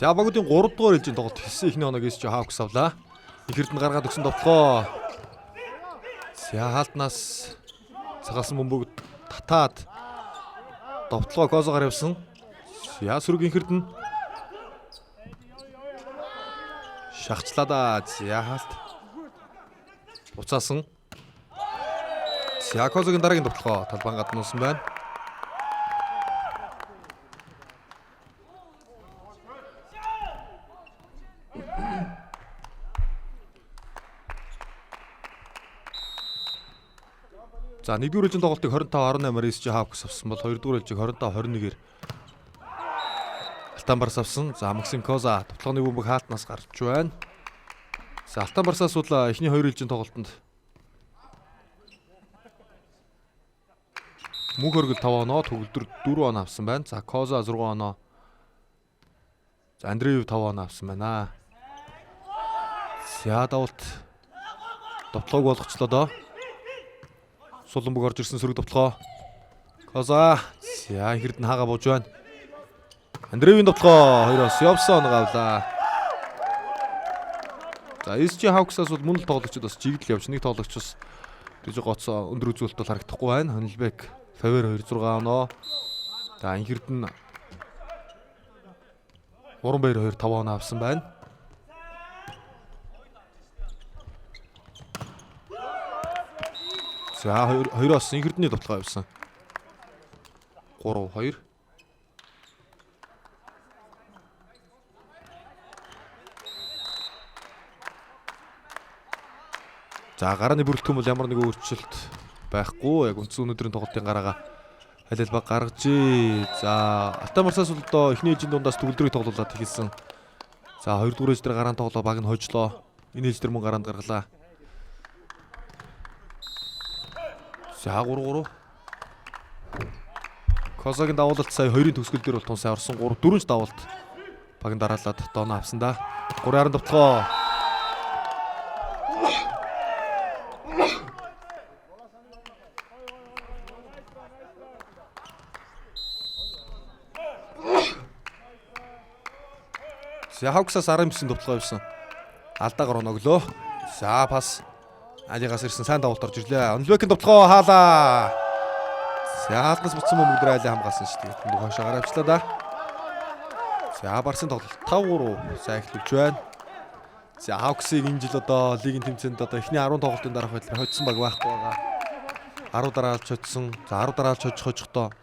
За багуудын 3 дугаар хэлжийн тоглолт хэлсэн ихний оног SG Hawks авлаа. Ихэрд нь гаргаад өгсөн довтлогоо. За хаалтнаас цагаалсан бөмбөг татаад довтлогоо Козогаар явсан. За сүрэг ихэрд нь шахацлаа да. За хаалт уцаасан. За Козогийн дараагийн довтлогоо талбайн гадна нуусан байна. За 1-р хэлжийн тоглолтыг 25-18-аар SG Hawks авсан бол 2-р хэлжийг 25-21-ээр Алтан барс авсан. За Максим Коза тоглооны бөмбөг хаалтнаас гарч байна. За Алтан барсаас бол эхний 2 хэлжийн тоглолтод мөнх хөргөл 5 оноо, төгөлдөр 4 оноо авсан байна. За Коза 6 оноо. За Андреев 5 оноо авсан байна. За давуулт довтлогоо болгочлоо доо. Суланбог орж ирсэн сөрөг довтлогоо. Коза. За ихэрд нь хаага бууж байна. Андреевийн довтлогоо хоёроос явсан оноо авлаа. За SG Hawks-аас бол мөн л тоглогчид бас жигдэл явж нэг тоглогч бас тийж гоцоо өндөр үзүүлэлт бол харагдахгүй байна. Хөнлбек Favor 26 оноо. За ихэрд нь Уран баяр 2 5 оноо авсан байна. За хоёроос ихэрдний довтлогоо явсан. 3-2. За гарааны бүрэлдэхүүн бол ямар нэгэн өөрчлөлт байхгүй. Яг үндсэн өнөөдрийн тоглолтын гараага аль баг гаргаж. За Алтан барсаас бол одоо эхний ээлжийн дундаас төгөлдрийг тоглуулад хэлсэн. За 2 дугаар ээлж дээр гараан тоглоо баг нь хожлоо. Энэ ээлж дээр мөн гараанд гаргалаа. За 3-3. Козагийн давуулалт сая 2-ын төгсгөл дээр бол тун сайн орсон. 3-4-ч давуулт баг нь дараалаад доноо авсан да. 3-10 довтлогоо. За Hawks-аас 19 довтлогоо явсан. Алдаагаар оноглоо. За пас Алигаас ирсэн сайн давуулт орж ирлээ. Өнлбекийн довтлогоо хаалаа. За хаалтнаас буцсан бөмбөг дээр айлаа хамгаалсан шүү дээ. Тэнд хойшоо гаравчлаа да. За барсын тоглолт 5-3 сайн эхлүүлж байна. За Hawks-ыг энэ жил одоо лигийн тэмцээнд одоо эхний 10 тоглолтын дараах байдлаар хоцсон баг байхгүй байгаа. 10 дараалж хоцсон. За 10 дараалж хожихдоо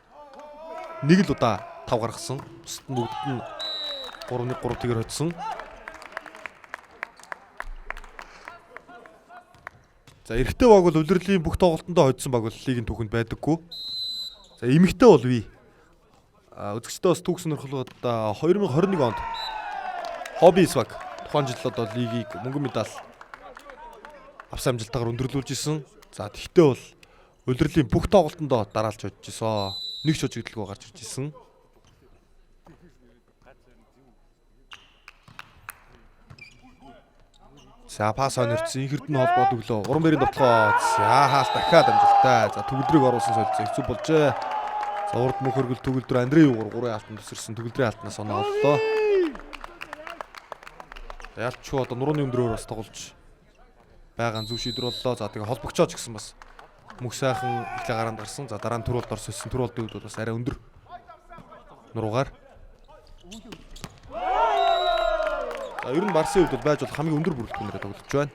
нэг л удаа 5 гаргасан. Бусд нь бүгд нь 3-1 3 тэгэр хоцсон. За эрэгтэй баг бол улирлийн бүх тоглолтондоо хоцсон баг бол лигийн түүхэнд байдаггүй. За эмэгтэй бол бий. Үзэгчдээ бас түүх сонирхолтой 2021 онд Hobbies баг тухайн жил одоо лигийг мөнгөн медаль авсан амжилтаар өндөрлүүлж исэн. За тэгтээ бол улирлийн бүх тоглолтондоо дараалж hodж исэн. Нэг ч хожигдолгүй гарч ирж исэн. За пас онорцсон ихэрд нь холбоод өглөө. Уран баярын довтлогоо. За хаалт дахиад амжилттай. За төгөлдрийг оруулсан солилцоо хэцүү болжээ. За урд мөнх хөргөл төгөлдөр Андреев 3-3 алтан төсөрсөн. Төгөлдрийн алтнаас оноо оллоо. Ялчуу одоо нурууны өндрөөр бас тоглож байгаа зүг шийдвэр боллоо. За тэгээ холбогчооч гэсэн бас Мөх сайхан ихлэ гараанд гарсан. За дараа нь түр болд орсон. Түр болдын үед бол бас арай өндөр нуруугаар. За ер нь Барсын үед бол байж бол хамгийн өндөр бүрэлдэхүүнээр тоглож байна.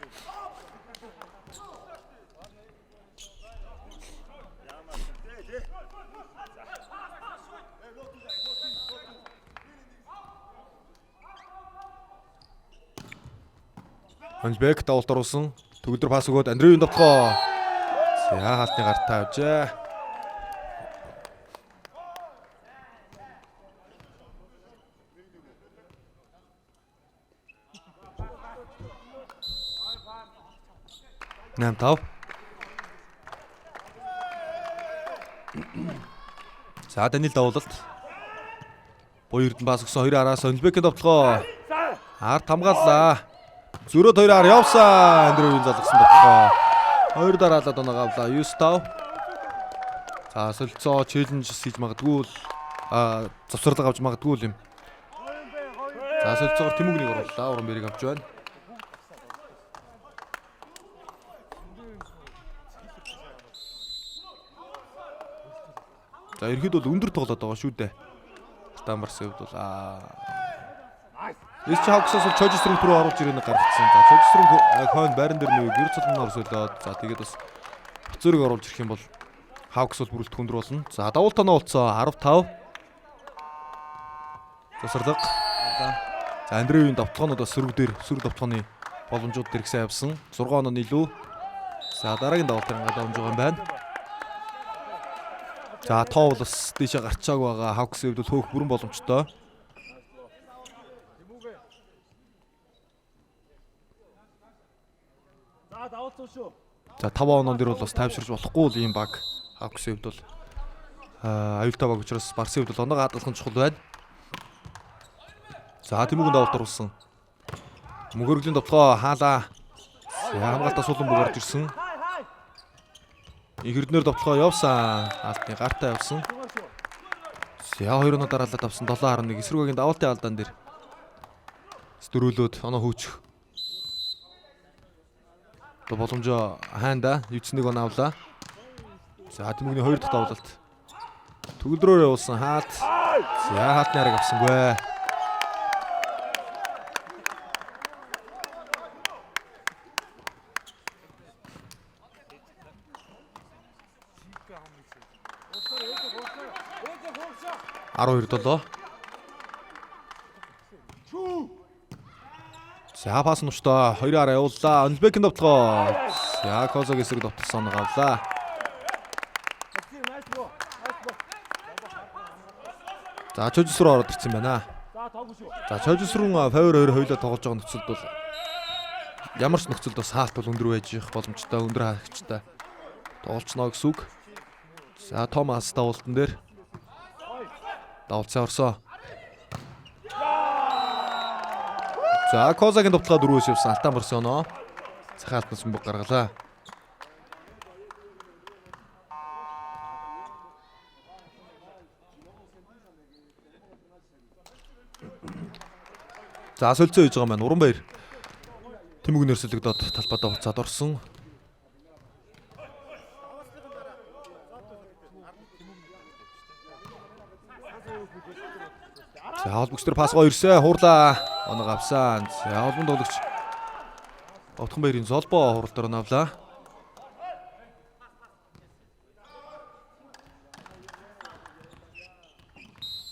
Хонжбек давалт оруулсан. Төгөлдөр пас өгөөд Андреевийн довтлоо. За хаалтны гартаа авжээ. Нам тав. За Данил давуулалт. Буй Эрдэнэ пас өгсөн 2 араас Хонжбекийн довтлоо. Ард хамгааллаа. Зөрөөд 2-аар явсан. Андреевийн залгасан довтлоо. 2 дараалаад оноо авлаа. 9-5. За солилцоо челленж хийж магадгүй л завсарлага авч магадгүй л юм. За солилцоогоор Тэмүгнийг орууллаа. Уран бэрийг авч байна. За ерхэд бол өндөр тоглоод байгаа шүү дээ. Стамбарсын хувьд бол Эсч Хавксаас бол Чожис руу оруулж ирэх нэг гаргацсан. За Чожис руу хойно байран дээр нэг гэр цолноор солиод. За тэгээд бас зөрөг оруулж ирэх юм бол Хавкс бол бүрэлдэхүүн рүү болно. За давуултаа уулцсан 15. Засарлага. За Андреевийн довтлогоонууд бас сөрөг довтлооны боломжууд дээр ихсэн явсан. 6 оноо нийлүү. За дараагийн давуултын гадаамж байгаа юм байна. За тоо бол бас дэшээ гарчааг байгаа. Хавкс хувьд бол хөөх бүрэн боломжтой. За 5 оноо дээр бол бас тайвширч болохгүй л ийм баг. Хавкс хувьд бол аюултай баг учраас Барсын хувьд бол оноогоо хадгалах чухал байна. За Тэмүгэн давалт оруулсан. Мөнгөргөлийн довтлоо хаалаа. Хамгаалтаа суулан бүг орж ирсэн. Эрдэнээр довтлоо явсан. Хаалтны гартаа явсан. За 2 оноо дараалаад авсан 7-11 эсрүүгийн давалтын алдаан дээр дөрүүлээд оноо хөөчих. То боломжоо хайнда 91 оноо авлаа. За Тэмүгний 2 дахь давлалт. Төгөлдрөөр явуулсан хаалт. За хаалтны арыг авсангүй. Аруу 2-7. За пас нуштай 2-аар явууллаа. Хонжбекийн довтлогоо. За Козогийн эсрэг довтлсон оноо авлаа. За Чожис руу ороод ирсэн байна. За Чожис руу фавор 2 хоёулаа тоглож байгаа нөхцөлд бол ямар ч нөхцөлд бас хаалт бол өндөр байж их боломжтой, өндөр хаагчтай тоглолцноо гэсэн үг. За Томас давуултан дээр давалцаа орсоо. За Козагийн довтлоо 4-өөс явсан Алтан Барсын оноо. Цахаалтнаас бог гаргалаа. За солилцоо хийж байгаа маань Уранбаяр. Тэмүгнээр солигдоод талбайдаа хуцаад орсон. За холбогчдэр пасгаа ирсэн. Хуурлаа. Оног авсан. За холбон тоглогч Отхонбаярын Золбоо хуралдаар навлаа.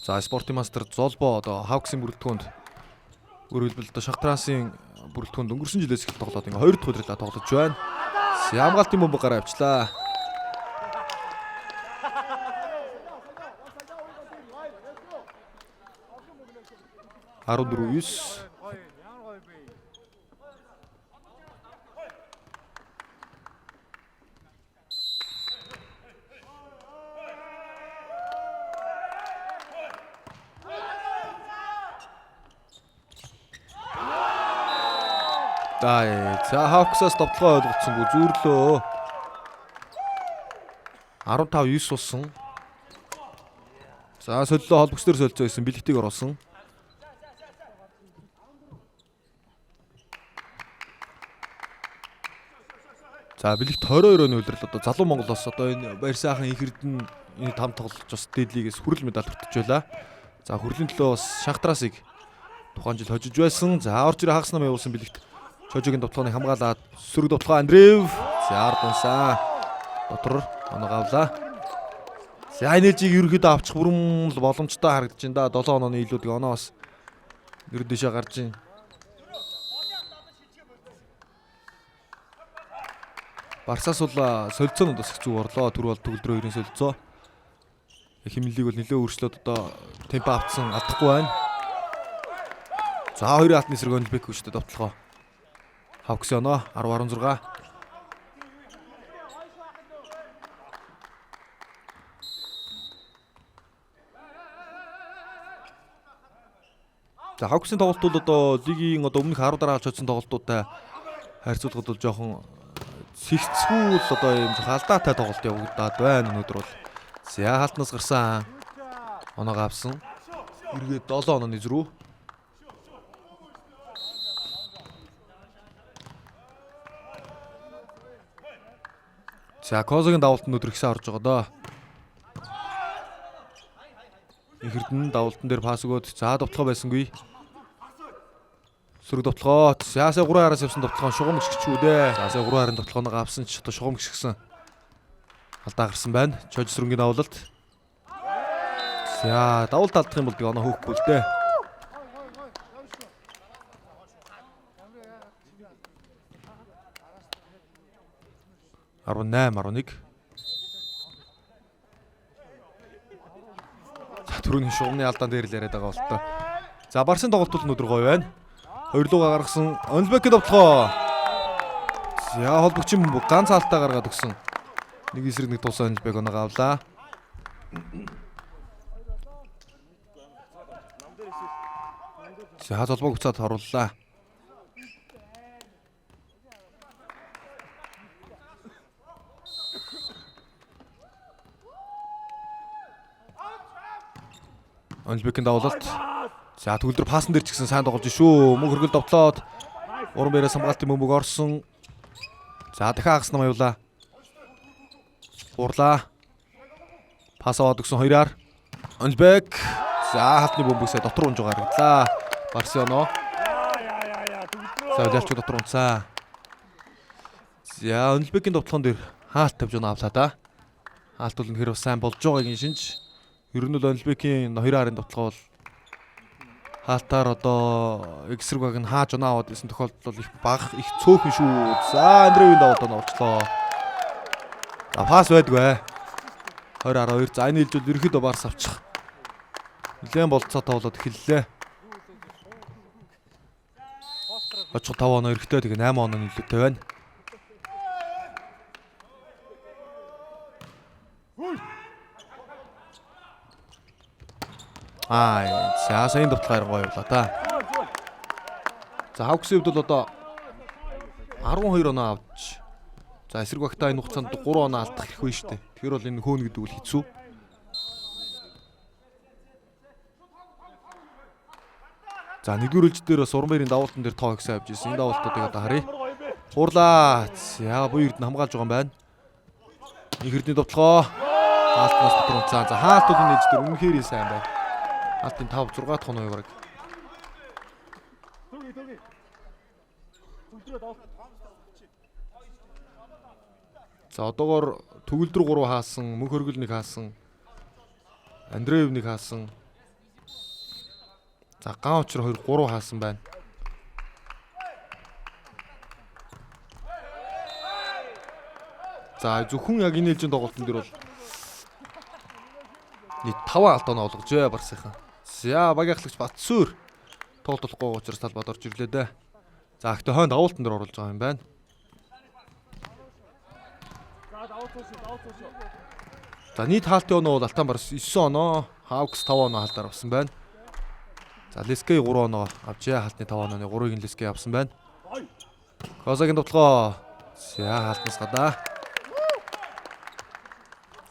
За спортын мастер Золбоо одоо Хавксын бүрэлдэхүүнд өөрөлдөлд Шахтрасын бүрэлдэхүүнд өнгөрсөн жилээс эхэлж тоглоод ингээ 2 дахь удаа тоглож байна. Хамгаалтын бомб гараа авчлаа. Арудруис. За Хавксаас довтлогоо ойлгоцсонгүй зүүрлөө. 15-9 болсон. За солилоо холбогч дээр солилцоо хийсэн бэлэгтийг оруулсан. За бэлэгт 22-ны үлрэл одоо залуу Монголоос одоо энэ баяр сайхан их эрдэнэ энэ там тоглож бас дээдлигээс хүрэл медаль хүртэж байла. За хүрлийн төлөө бас Шахтарасыг тухайн жил хожиж байсан. За орж ирээ хагас нам явуулсан бэлэгт Чожигийн довтлооны хамгаалаад сөрөг довтлоо Андреев. За ардунсаа дотор оноо авлаа. За энержиг ерөөхдөө авчих бүрэн боломжтой харагдаж байна да. 7 онооны илүүдийг оноо бас нэр дэшээ гарч ийн. Барсаас бол солилцоонууд бас их зүг орлоо. Түр бол төгөлдрөө 2-ын солилцоо. Химнэлийг бол нэлээд өөрчлөөд одоо темпо автсан алдахгүй байна. За 2 алтны эсрэг Онилбек хүчтэй довтлогоо. Хавкс оноо 10-16. За Хавксын тоглолт бол одоо лигийн одоо өмнөх 10 дараа авч чадсан тоглолтуудтай харьцуулахад бол жоохон сэгцгүй л одоо юм алдаатай тоглолт явагдаад байна өнөөдөр бол. За хаалтнаас гарсан оноог авсан. Эргээд 7 онооны зөрүү. За Козогийн давуулт өнөөдөр ихсэн орж байгаа доо. Их эрдэнэ давуултан дээр пас өгөөд за довтлогоо байсангүй. Сөрөг довтлогоо. За сая 3 араас явсан довтлогоо шугам гიშгчүү дээ. За сая 3 арын довтлогооноо авсан ч одоо шугам гიშгсэн. Алдаа гарсан байна. Чож сөрөнгийн давуулалт. За давуулт алдах юм бол би оноо хөөхгүй л дээ. Арван 11. За түрүүний шугамны алдаан дээр л яриад байгаа бол тоо. За Барсын тоглолт бол өнөөдөр гоё байна. Хоёрлууга гаргасан Онилбекийн довтлогоо. За холбогчин ганц алдаа гаргаад өгсөн. Нэг эсрэг нэг тусаа Онилбек оноо авлаа. За холбог буцаад орууллаа. Онилбекийн давуулалт. За төгөлдөр пассан дээр ч гэсэн сайн тоглож шүү. Мөн хөргөл довтлоод уран бэрээс хамгаалтын мөмөг орсон. За дахин хагас нам явуулаа. Уурлаа. Пас аваад өгсөн 2-аар. Онилбек. За хатны бөмбөг сая дотор унж байгаа харагдлаа. Барсиано. За ялч дотор унцаа. За Онилбекийн довтлоон дээр хаалт тавьж оноо авлаа да. Хаалт бол нөхөр сайн болж байгаагийн шинж. Ер нь л Онилбекийн 2-арын довтлогоо бол хаалтаар одоо эксрэг баг нь хааж оноо аваад исэн тохиолдол их бага их цөөхөн шүү. За Андреевийн давуулт оноо очлоо. За пас байдгүй. 20-12. За энэ хэлжүүл ерөөхдөө Барс авчих. Нилээн болцоотой болоод эхэллээ. Очих 5 оноо эрэхтэй тэгээ 8 оноо нөлөөтэй байна. За сайн довтлоор гоё явлаа та. За Хавксын хувьд бол одоо 12 оноо авч. За эсрэг багтаа энэ хугацаанд 3 оноо алдах их вэ штэ. Тэгэхээр бол энэ хөөн гэдэг үл хэцүү. За нэгдүгээр үлж дээр бас уран баярын давуултан дээр тоо ихсэн авч ирсэн. Энэ давуултуудыг одоо харъя. Уурлаа. За буй эрдэнэ хамгаалж байгаа юм байна. Их эрдэнэ довтлогоо. Хаалтнаас дотор унцаа. За хаалтууд нээж дээр үнэхээр сайн байна. Хаалтын 5 6 дахь оноо яваг. За одоогоор төгөлдөр 3 хаасан, мөнх хөргөл 1 хаасан. Андреев 1 хаасан. За ган учир 2 3 хаасан байна. За зөвхөн яг энэ ээлжийн тоглолтын дээр бол нийт 5 алдаа олгож бай Барсынхан. За багийн ахлагч Батсүр тоглолтохгүй учраас талбайд орж ирлээ дээ. За ихтэй хойно давуултан дээр оруулж байгаа юм байна. За нийт хаалтын оноо бол Алтан Барс 9 оноо, Хавкс 5 оноо хаалтаар авсан байна. За Лескей 3 оноо авчээ. Хаалтны 5 онооны 3-ыг нь Лескей авсан байна. Козагийн довтлогоо. За хаалтнаас гадаа.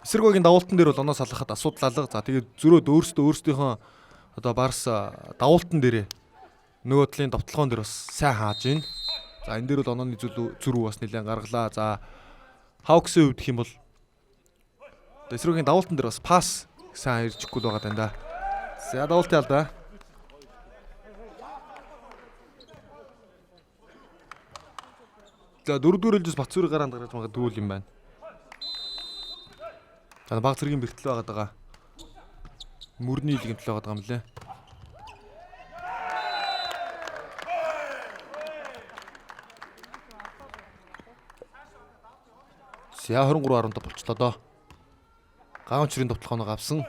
Эсэргүүгийн давуултан дээр бол оноо салгахад асуудал алга. За тэгээд зөрөөд өөрсдийнхөө одоо Барс давуултан дээрээ нөгөө талын довтлогоон дээр бас сайн хааж байна. За энэ дээр бол онооны зөрүү бас нэлээд гаргалаа. За Hawks-ийн хувьд гэх юм бол эсрүүгийн давуултан дээр бас пас сайн ирчихгүй л байгаа даа да. За давуулт ял да. За дөрөвдүгээр хэлжс Батцуурыг гараанд гаргаж магадгүй юм байна. За баг зэргийн бэртэл байгаад байгаа. Мөрний илгэмтэл байгаад байгаа юм лээ. За 23-15 болчлоо доо. Гаунчрын товтлогооноо авсан.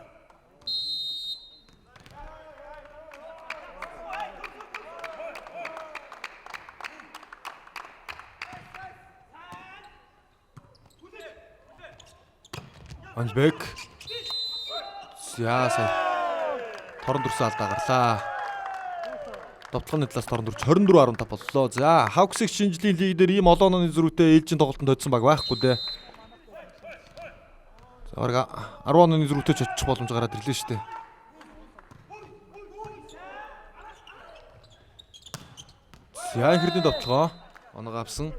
Анбек. Яасаа. Торон дурсан алдаа гарлаа. Товтлогооны талаас торон дурч 24-15 боллоо. За, Hawks-ийг шинжлэлийн лиг дээр ийм олон онооны зөрүүтэй ээлжийн тоглолтод хоцсон баг байхгүй дээ. За, бараг 10 онооны зөрүүтэй ч очих боломж гараад ирлээ шүү дээ. За, хэрний товтлогоо оноо авсан.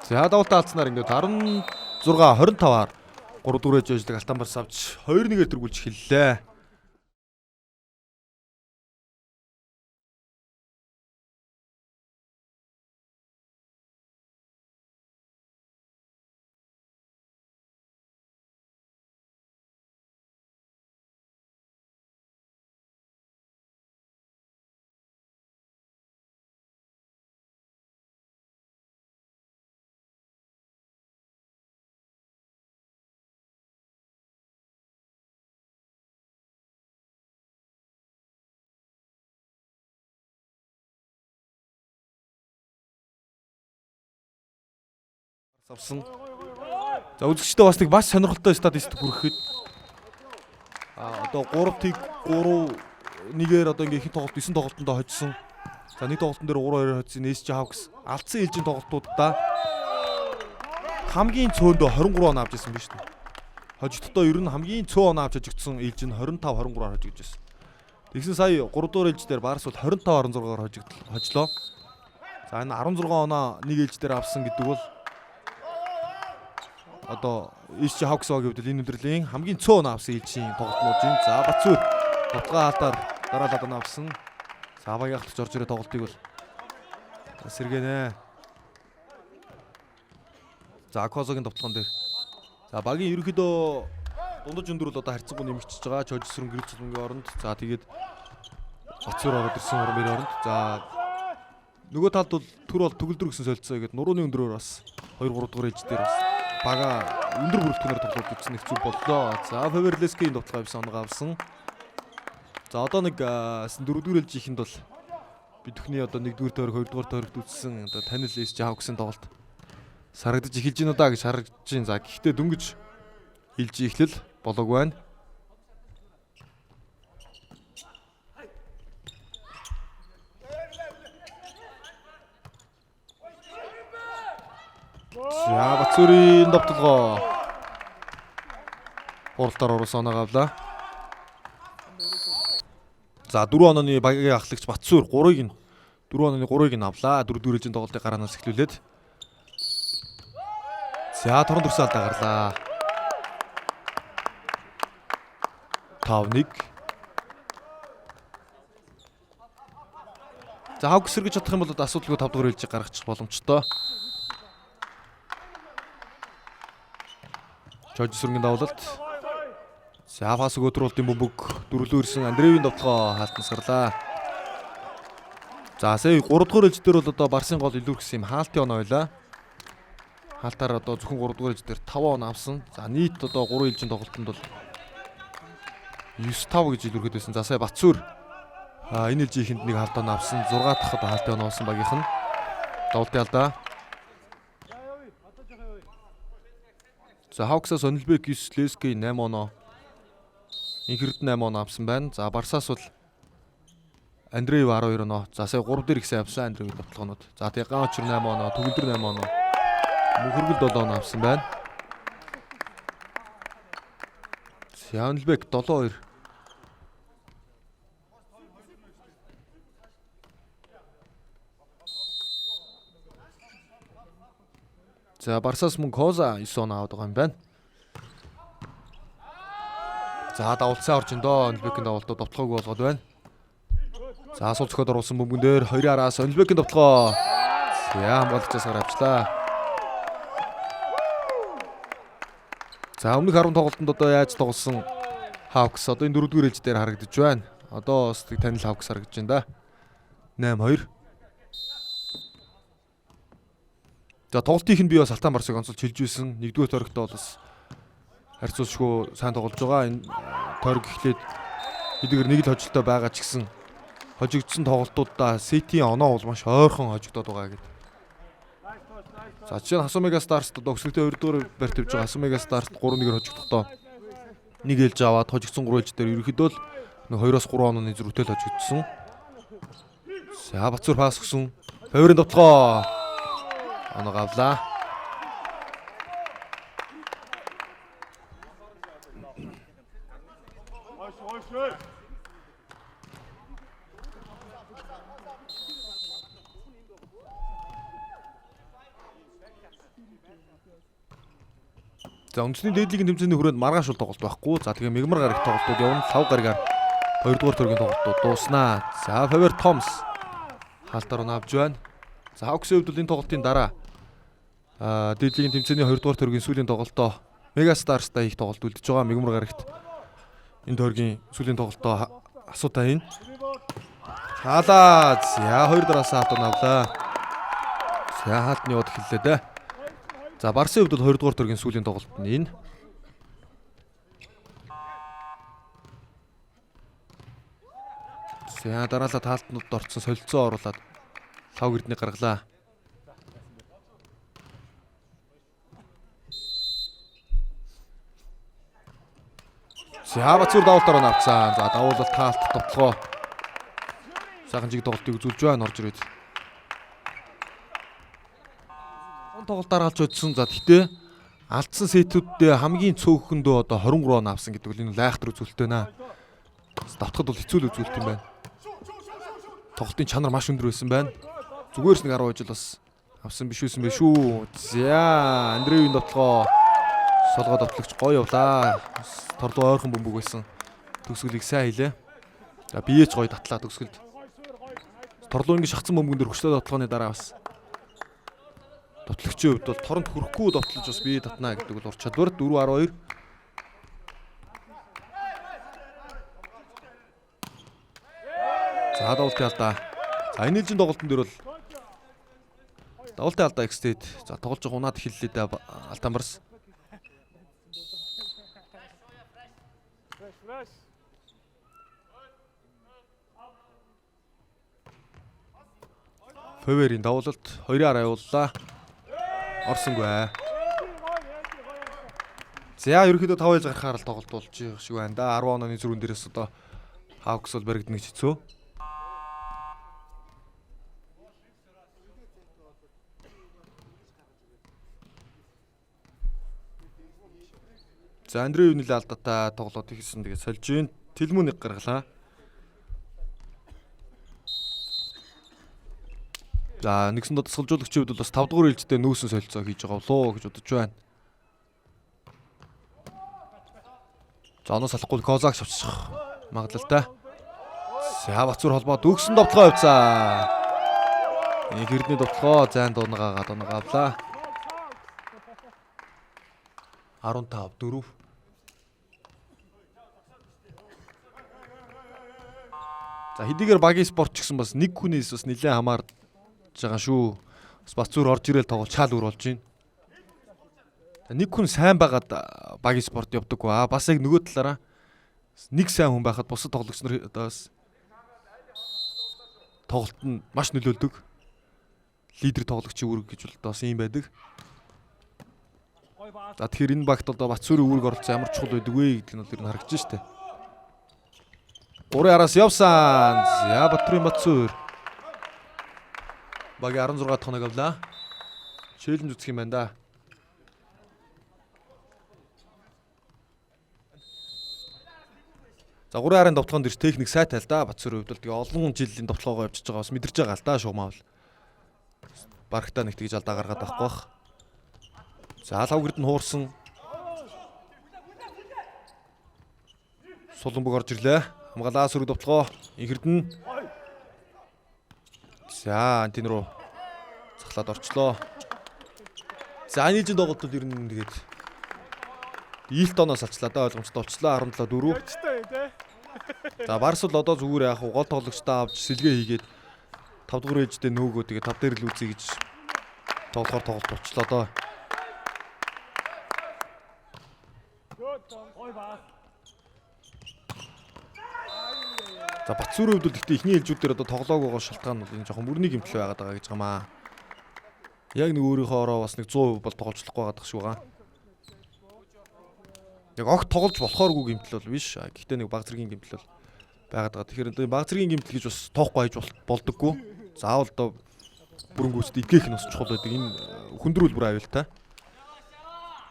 За давуултаа алдснаар ингээд 16-25-аар 3 дүрэж ажилладаг Алтанбарс авч 2-1-ээр тэргүүлж эхэллээ. Авсан. За үзэгчдээ бас нэг маш сонирхолтой статистик хүрэхэд одоо 3-ыг 3-1-ээр одоо ингээ их тоглолт 9 тоглолтонд хожсон. За нэг тоглолтын дээр 3-2-оор хоцсон SC Hawks алдсан ээлжийн тоглолтуудаа хамгийн цөөндөө 23 оноо авч ирсэн биз дээ. Хожигдтоо ер нь хамгийн цөөн оноо авч хожигдсон ээлж нь 25-23-аар хожигдож байсан. Тэгсэн сая 3 дугаар ээлж дээр Барс бол 25-16-аар хожлоо. За энэ 16 оноо нэг ээлж дээр авсан гэдэг бол одоо SC Hawks байгаа гэвэл энэ өдрлийн хамгийн цөөн авсан ээлжийн тоглолтнууд юм. За Батцуур тотгоо алдаар дараалал оноо авсан. За багийн ахлагч орж ирээ тоглолтыг бол сэргэнэ. За Акозогийн товтлогон дээр. За багийн ерөнхийдөө дундаж өндөр бол одоо харьцангуй нэмэгдчихэж байгаа. Чойж сүрэн гэрэл цэлмгийн оронд. За тэгээд Батцуур ороод ирсэн урмын оронд. За нөгөө талд бол төр бол төгөлдөр гэсэн солилцоо гэдэг нурууны өндөрөөр бас 2-3 дугаар ээлж дээр бас бага өндөр бүрэлдэхүүнээр тоглоод үзсэн нэг зүйл боллоо. За Фаверлескийн товтлогоо авсан оноо авсан. За одоо нэг 4-р ээлжийнхэнд бол бид бүхний одоо 1-р тойрог 2-р тойрогт үзсэн одоо танил SC Hawks-ын тоглолт сарагдаж эхэлж байна удаа гэж харагдаж байна. За гэхдээ дөнгөж ээлжийн эхлэл болоогүй байна. За Батцуурын товтлогоо хуралдаар оруулсан оноо авлаа. За 4 онооны багийн ахлагч Батцуур 4 онооны 3-ыг нь авлаа. 4-р ээлжийн тоглолтыг гараанаас эхлүүлээд. За торон төрсөн алдаа гарлаа. 5-1. За Hawks сэргэж чадах юм бол асуудалгүй 5-р ээлжийг гаргачих боломжтой. Чойж сүргийн давуулалт. За пас өгөөдрүүлтийн бөмбөг дөрвөлөө ирсэн Андреевийн товтлогоо хаалтнасгарлаа. За сая 3-р ээлж дээр бол одоо Барсын гол илүүрхсэн юм хаалтын оноо байлаа. Хаалтаар одоо зөвхөн 3-р ээлж дээр 5 оноо авсан. За нийт одоо 3 ээлжийн тоглолтод бол 9-5 гэж илүүрхэд байсан. За сая Батцуур энэ ээлжийнхэнд нэг хаалт оноо авсан. 6 дахь одоо хаалтын оноо авсан багийнх нь давуултын алдаа. За Hawks-аас Онилбек 9, Лески 8 оноо. Инхэрд 8 оноо авсан байна. За Барсаас бол Андреев 12 оноо. За сая 3 дээр ихсэн авсан Андреевийн товтлогоонууд. За тэгээ Гаучр 8 оноо, Төгөлдөр 8 оноо. Мөнхөргөл 7 авсан байна. Сянлбек 7-2. За Барсаас мөн Коза 9 он аваад байгаа юм байна. За давалцсан орж индөө Онлбекийн давалтууд довтлогоогүй болгоод байна. За асуул цохоод оруулсан бөмбөн дээр 2 араас Онлбекийн довтлогоо. За хамгаалагчаас гаравчлаа. За өмнөх 10 тоглолтод одоо яаж тоглосон Hawks одоо энэ 4-р ээлж дээр харагдаж байна. Одоо бас танил Hawks харагдаж байна да. 8-2. За тоглолтын нь би бас Алтан Барсыг онцолж хэлж байсан. 1-р тойрогтой бол бас харьцуулшгүй сайн тоглож байгаа. Энэ тойрог эхлээд хэдийгээр нэг л хожигдолтой байгаа ч гэсэн хожигдсон тоглолтуудаа Ситийн оноо бол маш ойрхон хожигдоод байгаа гэдэг. За жишээ нь Хасумега Старс одоо өсөлтөө 2-р барьт явж байгаа. Хасумега Старс 3-1-ээр хожигдохдоо нэг ээлж аваад хожигдсон 3 ээлж дээр ерөнхийдөө л 2-3 онооны зөрүүтэй л хожигдсон. За Бацуур пас өгсөн. Фаворын довтлогоо оноо гавлаа. За үндэсний дээдлигийн тэмцээний хүрээнд маргааш бол тоглолт байхгүй. За тэгээ мигмар гарагт тоглолтууд явна. 5 гарагаар 2-р төргийн тоглолтууд дууснаа. За Фавер Томс хаалтаар нь авж байна. За Hawks-ийн хувьд энэ тоглолтын дараа дээдлигийн тэмцээний 2-р төргийн сүүлийн тоглолтоо Mega Stars-тай их тоглолт үлдэж байгаа. Мигмар гарагт энэ төргийн сүүлийн тоглолтоо асуутай байна. Хаалаа. За 2 дараас автон авлаа. За хаалтны яваад эхэллээ дээ. За Барсын хувьд 2-р төргийн сүүлийн тоглолт нь энэ. За дараалал таалтнууд орцсон солилцоо оруулаад лав гэрднийг гаргалаа. За Бацуур давалтаар нь авцсан. За давуулалт таалт тоглоо. Сайхан жиг тоглолтыг үзүүлж байна орж ирээд. Тоглолт дараалж удсан. За гэхдээ алдсан сетүүдээ хамгийн цөөхөндөө одоо 23 он авсан гэдэг нь лайхтар үзүүлэлт байна. Давтахад бол хэцүү л үзүүлэлт юм байна. Тоглолтын чанар маш өндөр байсан байна. Зүгээрс нэг 10 жил бас авсан биш байсан байх шүү. За Андреевийн довтлогоо солгоо довтлогч гоё явлаа. Торлоо ойрхон бөмбөг байсан. Төгсгөлийг сайн хийлээ. За биеэж гоё татлаа төгсгөлд. Торлоо ингэ шахсан бөмбөгөн дээр хүчлээ довтлооны дараа бас довтлогчийн хувьд бол торонд хүрэхгүй довтлож бас бие татнаа гэдэг бол ур чадвар 4-12. За давалтын алдаа. За энэ ээлжийн тоглолтын дээр бол давалтын алдаа экстэд. За тоглож байгаа унаад эхэллээ дээ Алтан Барс. Фаверийн давуулалт 2-аар аюуллаа. Орсонгүй. За ерөөхдөө 5-ыг гарахаар л тоглолт болж байгаа шиг байна да. 10 онооны зөрүүн дээрээс одоо Hawks бол баригдана гэж хэцүү. За Андреев нэлээ алдаатай тоглоод ихсэн тэгээд сольж гин Тэлмүнийг гаргалаа. За нэгсэн дасгалжуулагчийн хувьд бол бас 5 дугаар ээлжтэй нүүсэн солилцоо хийж байгаа болоо гэж бодож байна. За оноос салахгүй Козак шавчих магадлалтай. За Бацуур холбоод өгсөн довтлогоо явцаа. Нэг хэрдний довтлогоо зайн дуунагаа авлаа. 15-4. За хэдийгээр багийн спорт ч гэсэн бас нэг хүнээс бас нэлээд хамаарж байгаа шүү. Бас Бацуур орж ирэл тоглож чаал үр болж байна. Нэг хүн сайн байгаад багийн спорт явдаг ба бас яг нөгөө талаараа нэг сайн хүн байхад бусад тоглогч нар бас тоглолт нь маш нөлөөлдөг. Лидер тоглогчийн үүрэг гэж бол бас юм байдаг. За тэгэхээр энэ багт одоо Бацуурын үүрэг оролцоо ямар чухал байдаг вэ гэдэг нь бол ер нь харагдаж штэ. 3 араас явсан. За Бацуур. Багийн 16 тоног авлаа. Челленж үзэх юм байна да. За 3-ын довтлогонд ирж техник сайтай л да. Батцүрийн хувьд бол тэгээ олон жилийн довтлогоо явьчихж байгаа бас мэдэрч байгаа л да шугамаа бол. Барагтаа нэг тэгж алдаа гаргаад авахгүй бах. За лав гэрд нь хуурсан. Суланбөг орж ирлээ. Хамгаалаа сөрөг довтлогоо. Инхэрдэн. За антин руу цахлаад орчлоо. За нийлжин тоглолт бол ер нь тэгээд ийт оноос алчлаа да ойлгомжтой болчлаа 17-4. За Барс бол одоо зүгээр яах вэ? Гол тоглогчдаа авч сэлгээ хийгээд 5 дугаар ээлжтэй нөөгөө тэгээд 5 дээр л үзье гэж тоглохоор тоглолт болчлоо доо. За Батцүрийн хувьд бол гэхдээ эхний ээлжүүдээр одоо тоглоог байгаа шалтгаан бол энэ жоохон мөрний гэмтэл байгаад байгаа гэж хамаа. Яг нэг өөрийнхөө ороо бас нэг 100% бол тоглочлохгүй байгаа шүү гаа. Яг огт тоглож болохооргүй гэмтэл бол биш. Гэхдээ нэг баг зэргийн гэмтэл бол байгаад байгаа. Тэгэхээр баг зэргийн гэмтэл гэж бас тоохгүй хайж болдоггүй. Заавал одоо бүрэнгүүцэд идгэх нь бас чухал байдаг. Энэ хүндрүүл бүр аюултай.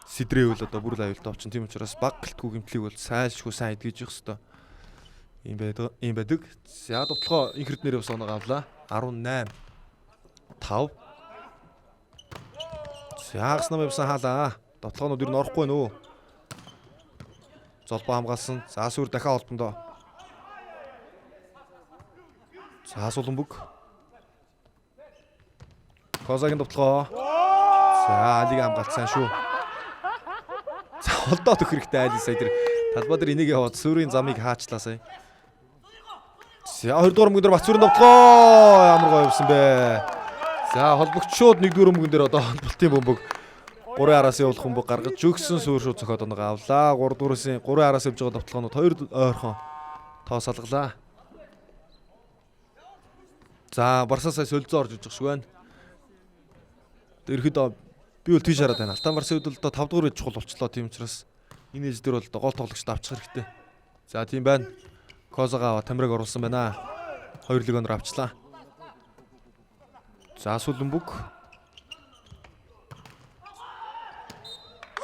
Сэдрэвэл одоо бүр л аюултай очин. Тийм учраас баг гэлтгүй гэмтлийг бол сайлшгүй сайн идгэж явах хэрэгтэй. Ийм байдаг. За довтлогоо инхэрд нэрээ бас оноо авлаа. 18 5. Ягс нам явсан хаалаа. Довтлогоонууд ер нь орохгүй нөө. Золбоо хамгаалсан. За сүр дахиад холбондоо. За Суланбөг. Козагийн довтлогоо. За Алиг хамгаалсан шүү. За холдоод өгөх хэрэгтэй Али сая тэр талбай дээр энийг яваад сүрийн замыг хаачлаа сая. За 2 дугаар мөнгөн дээр Батцүрийн довтлогоо ямар гоё явсан бэ. За холбогч шууд 1 дугаар мөнгөн дээр одоо холболтын бөмбөг 3 араас явуулах бөмбөг гаргаж өгсөн суур шууд цохоод оноо авлаа. 3 дугаараас 3 араас явж байгаа довтлогоонууд 2 ойрхон тоос алгалаа. За Барсаа сая солилцоо орж иж байгаа шүү байна. Ерхэд би бол тийш хараад байна. Алтан Барсын хувьд л одоо 5 дугаар ээж чухал болчлоо. Тийм учраас энэ ээж дээр бол гол тоглогчд авчих хэрэгтэй. За тийм байна. Козагаа тамираг оруулсан байна. 2 легоноор авчлаа. За Суланбөг.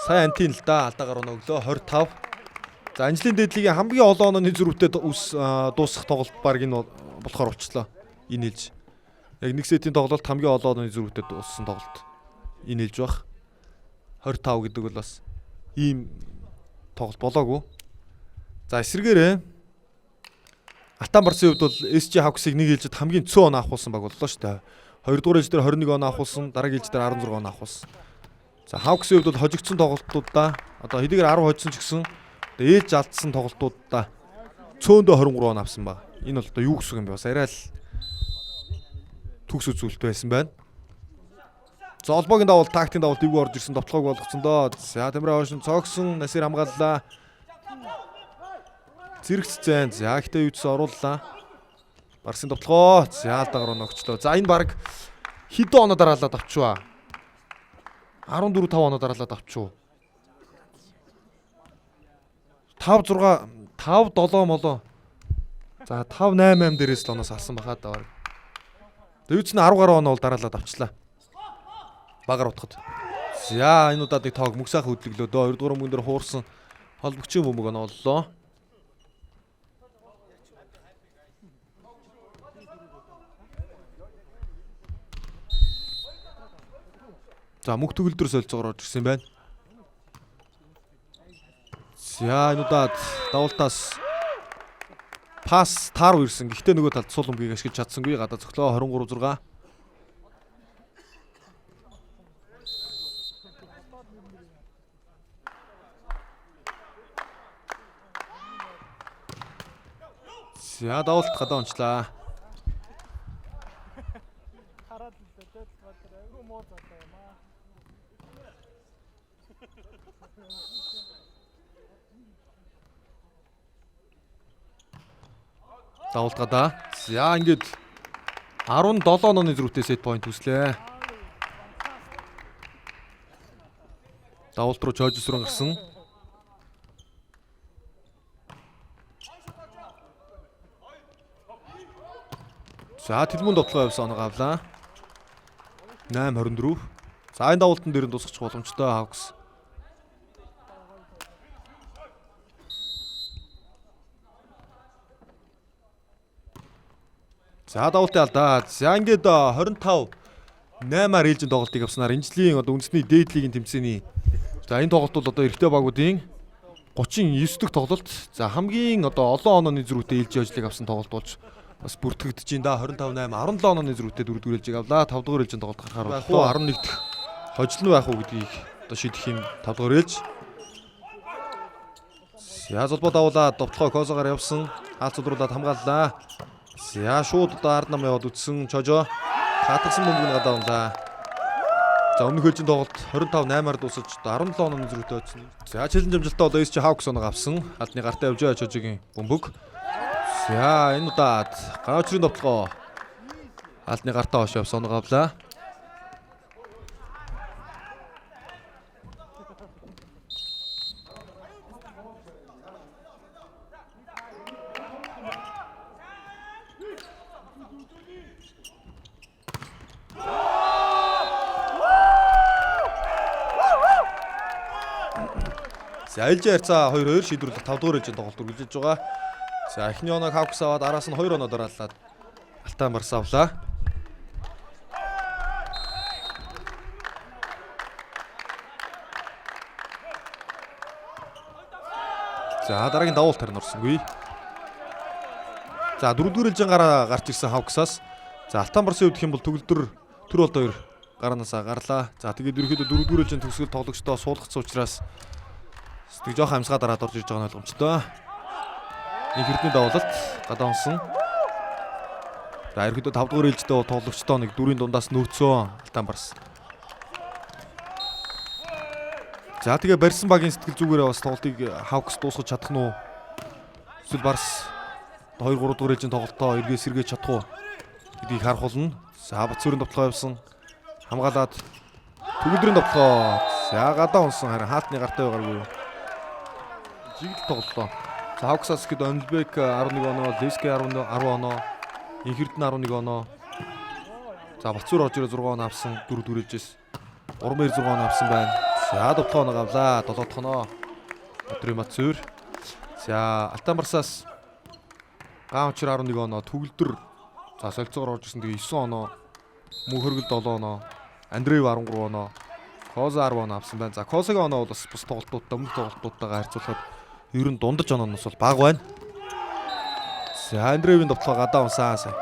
Сайн антин л да алдаагаар оноо өглөө 25. За Анжлын дээдлигийн хамгийн олон онооны зөрүүтэй дуусах тоглолт баг энэ болохоор болчлоо. Энэ хэлж. Яг нэг сетийн тоглолт хамгийн олон онооны зөрүүтэй дууссан тоглолт. Энэ хэлж баг. 25 гэдэг бол бас ийм тоглолт болоогүй. За эсрэгээрээ Алтан Барсын хувьд бол SG Hawks-ыг нэг ээлжид хамгийн цөөн оноо авахулсан баг боллоо шүү дээ. 2 дугаар ээлж дээр 21 оноо авахулсан, дараагийн ээлж дээр 16 оноо авахулсан. За Hawks-ийн хувьд бол хожигдсон тоглолтуудаа одоо хэдийгээр 10 хожсон ч гэсэн ээлж алдсан тоглолтуудаа цөөндөө 23 оноо авсан баг. Энэ бол одоо юу гэсэн юм бэ? Бас арай л төгс үзүүлэлт байсан байна. Золбоогийн давал тактикийн давалт ивгүй орж ирсэн довтлогоо болгоцсон доо. За Тамира хойшин цогсон Насир хамгааллаа. Зэрэгцсэн. За ихтэй юуцсан орууллаа. Барсын довтлогоо. За алдаагаар оногчлоо. За энэ баг хэдэн оноо дараалаад авчваа. 14 5 оноо дараалаад авчв. 5 6 5 7 молоо. За 5 8 8 дээрээс л оноос алсан бахаа даа. Дэвч нь 10 гаруй оноо бол дараалаад авчлаа. Багаар утгад. За энэ удаад нэг тоог мөксаах хөдлөглөө дөө 2 дугаар мөнгөн дээр хуурсан холбогчийн бөмбөг оноо оллоо. За мөнх төгөлдөр солилцоогоор орж ирсэн байна. За энэ удаад давуултаас пас таар ирсэн. Гэхдээ нөгөө талд Суланбөгийг ашиглаж чадсангүй. Гадаа цоглоо 23 6. За давуулт гадаа онцлаа. Давуулт гадаа. За ингээд 17 онооны зөрүүтэй сет point хүслээ. Давуулт руу Жорж сүрэн гарсан. За Тэлмүн довтлогоо явсан оноо авлаа. 8-24. За энэ давуултан дээр нь дуусчих боломжтой Hawks. За давалтын алдаа. За ингээд 25-8-аар ээлжийн тоглолтыг авснаар энэжлийн одоо үндэсний дээд лигийн тэмцээний за энэ тоглолт бол одоо эрэгтэй багуудын 39 дахь тоглолт. За хамгийн одоо олон онооны зөрүүтэй ээлжийн ажлыг авсан тоглолт болж бас бүртгэгдэж байна да. 25-8 17 онооны зөрүүтэй 4-р ээлжийг авлаа. 5-р ээлжийн тоглолт гарахаар байх уу 11 дахь хожил нь байх уу гэдгийг одоо шийдэх юм 5-р ээлж. За золбоо давуулаад довтлогоо Козогаар явсан. Хаалт цудруулаад хамгааллаа. За шууд одоо ард нам яваад үтсэн Чожо хатгсан бөмбөг нь гадааллаа. За өмнөх ээлжийн тоглолт 25-8-аар дуусаж 17 онооны зөрүүтэй очсон. За челленж амжилттай одоо SC Hawks оноо авсан. Алдны гартаа явж байгаа Чожогийн бөмбөг. За энэ удаад гаачрын довтлогоо алдны гартаа хойш явсан оноо авлаа. За ээлжийн харьцаа 2-2 шийдвэрлэх 5-р ээлжийн тоглолт үргэлжилж байгаа. За эхний оноог Hawks аваад араас нь 2 оноо дарааллаад Алтан Барс авлаа. За дараагийн давуулт харин орсонгүй. За 4-р ээлжийн гараа гарч ирсэн Hawks-аас за Алтан Барсын хувьд хэм бол төгөлдөр төр бол 2 гараанасаа гарлаа. За тэгээд ерөөхдөө 4-р ээлжийн төгсгөл тоглогчдоо суулгацсан учраас тэг жоох амсгаа дараад орж ирж байгаа нь ойлгомжтой. Нэг хэрдний давуулалт гадаа унсан. За ерөөдөө 5-р ээлжтэй тоглогчдоо нэг 4-ийн дундаас нөөцөө Алтан Барс. За тэгээ барьсан багийн сэтгэл зүгээрээ бас тоглолтыг Hawks дуусгаж чадах нь уу? Эсвэл Барс 2-3 дугаар ээлжийн тоглолтоо эргээс сэргээж чадах уу гэдгийг харах болно. За Батцүрийн довтлогоо явсан. Хамгаалаад төгөлдрийн довтлогоо. За гадаа унсан харин хаалтны гартаа байгаагүй. Жигэл тоглолоо. За Hawks-аас гээд Онлбек 11 оноо, Леске 10 оноо, Инхердэн 11 оноо. За Батцүр орж ирээ 6 оноо авсан, 4 дүрэлжээс. Урмээр 6 оноо авсан байна. За довтлогоо оноо авлаа, 7 дахь оноо. Батцүрийн Батцүр. За Алтан Барсаас Гаамчир 11 оноо, Төгөлдөр. За солилцоогоор орж ирсэн тэгээ 9 оноо. Мөн хөргөл 7 оноо. Андреев 13 оноо. Коза 10 оноо авсан байна. За Козагийн оноо бол бас бус тоглолтуудтай, өмнөх тоглолтуудтайгаа харьцуулахад ер нь дундаж онооноос бол бага байна. За Андреевийн довтлогоо гадаа унсан сайн.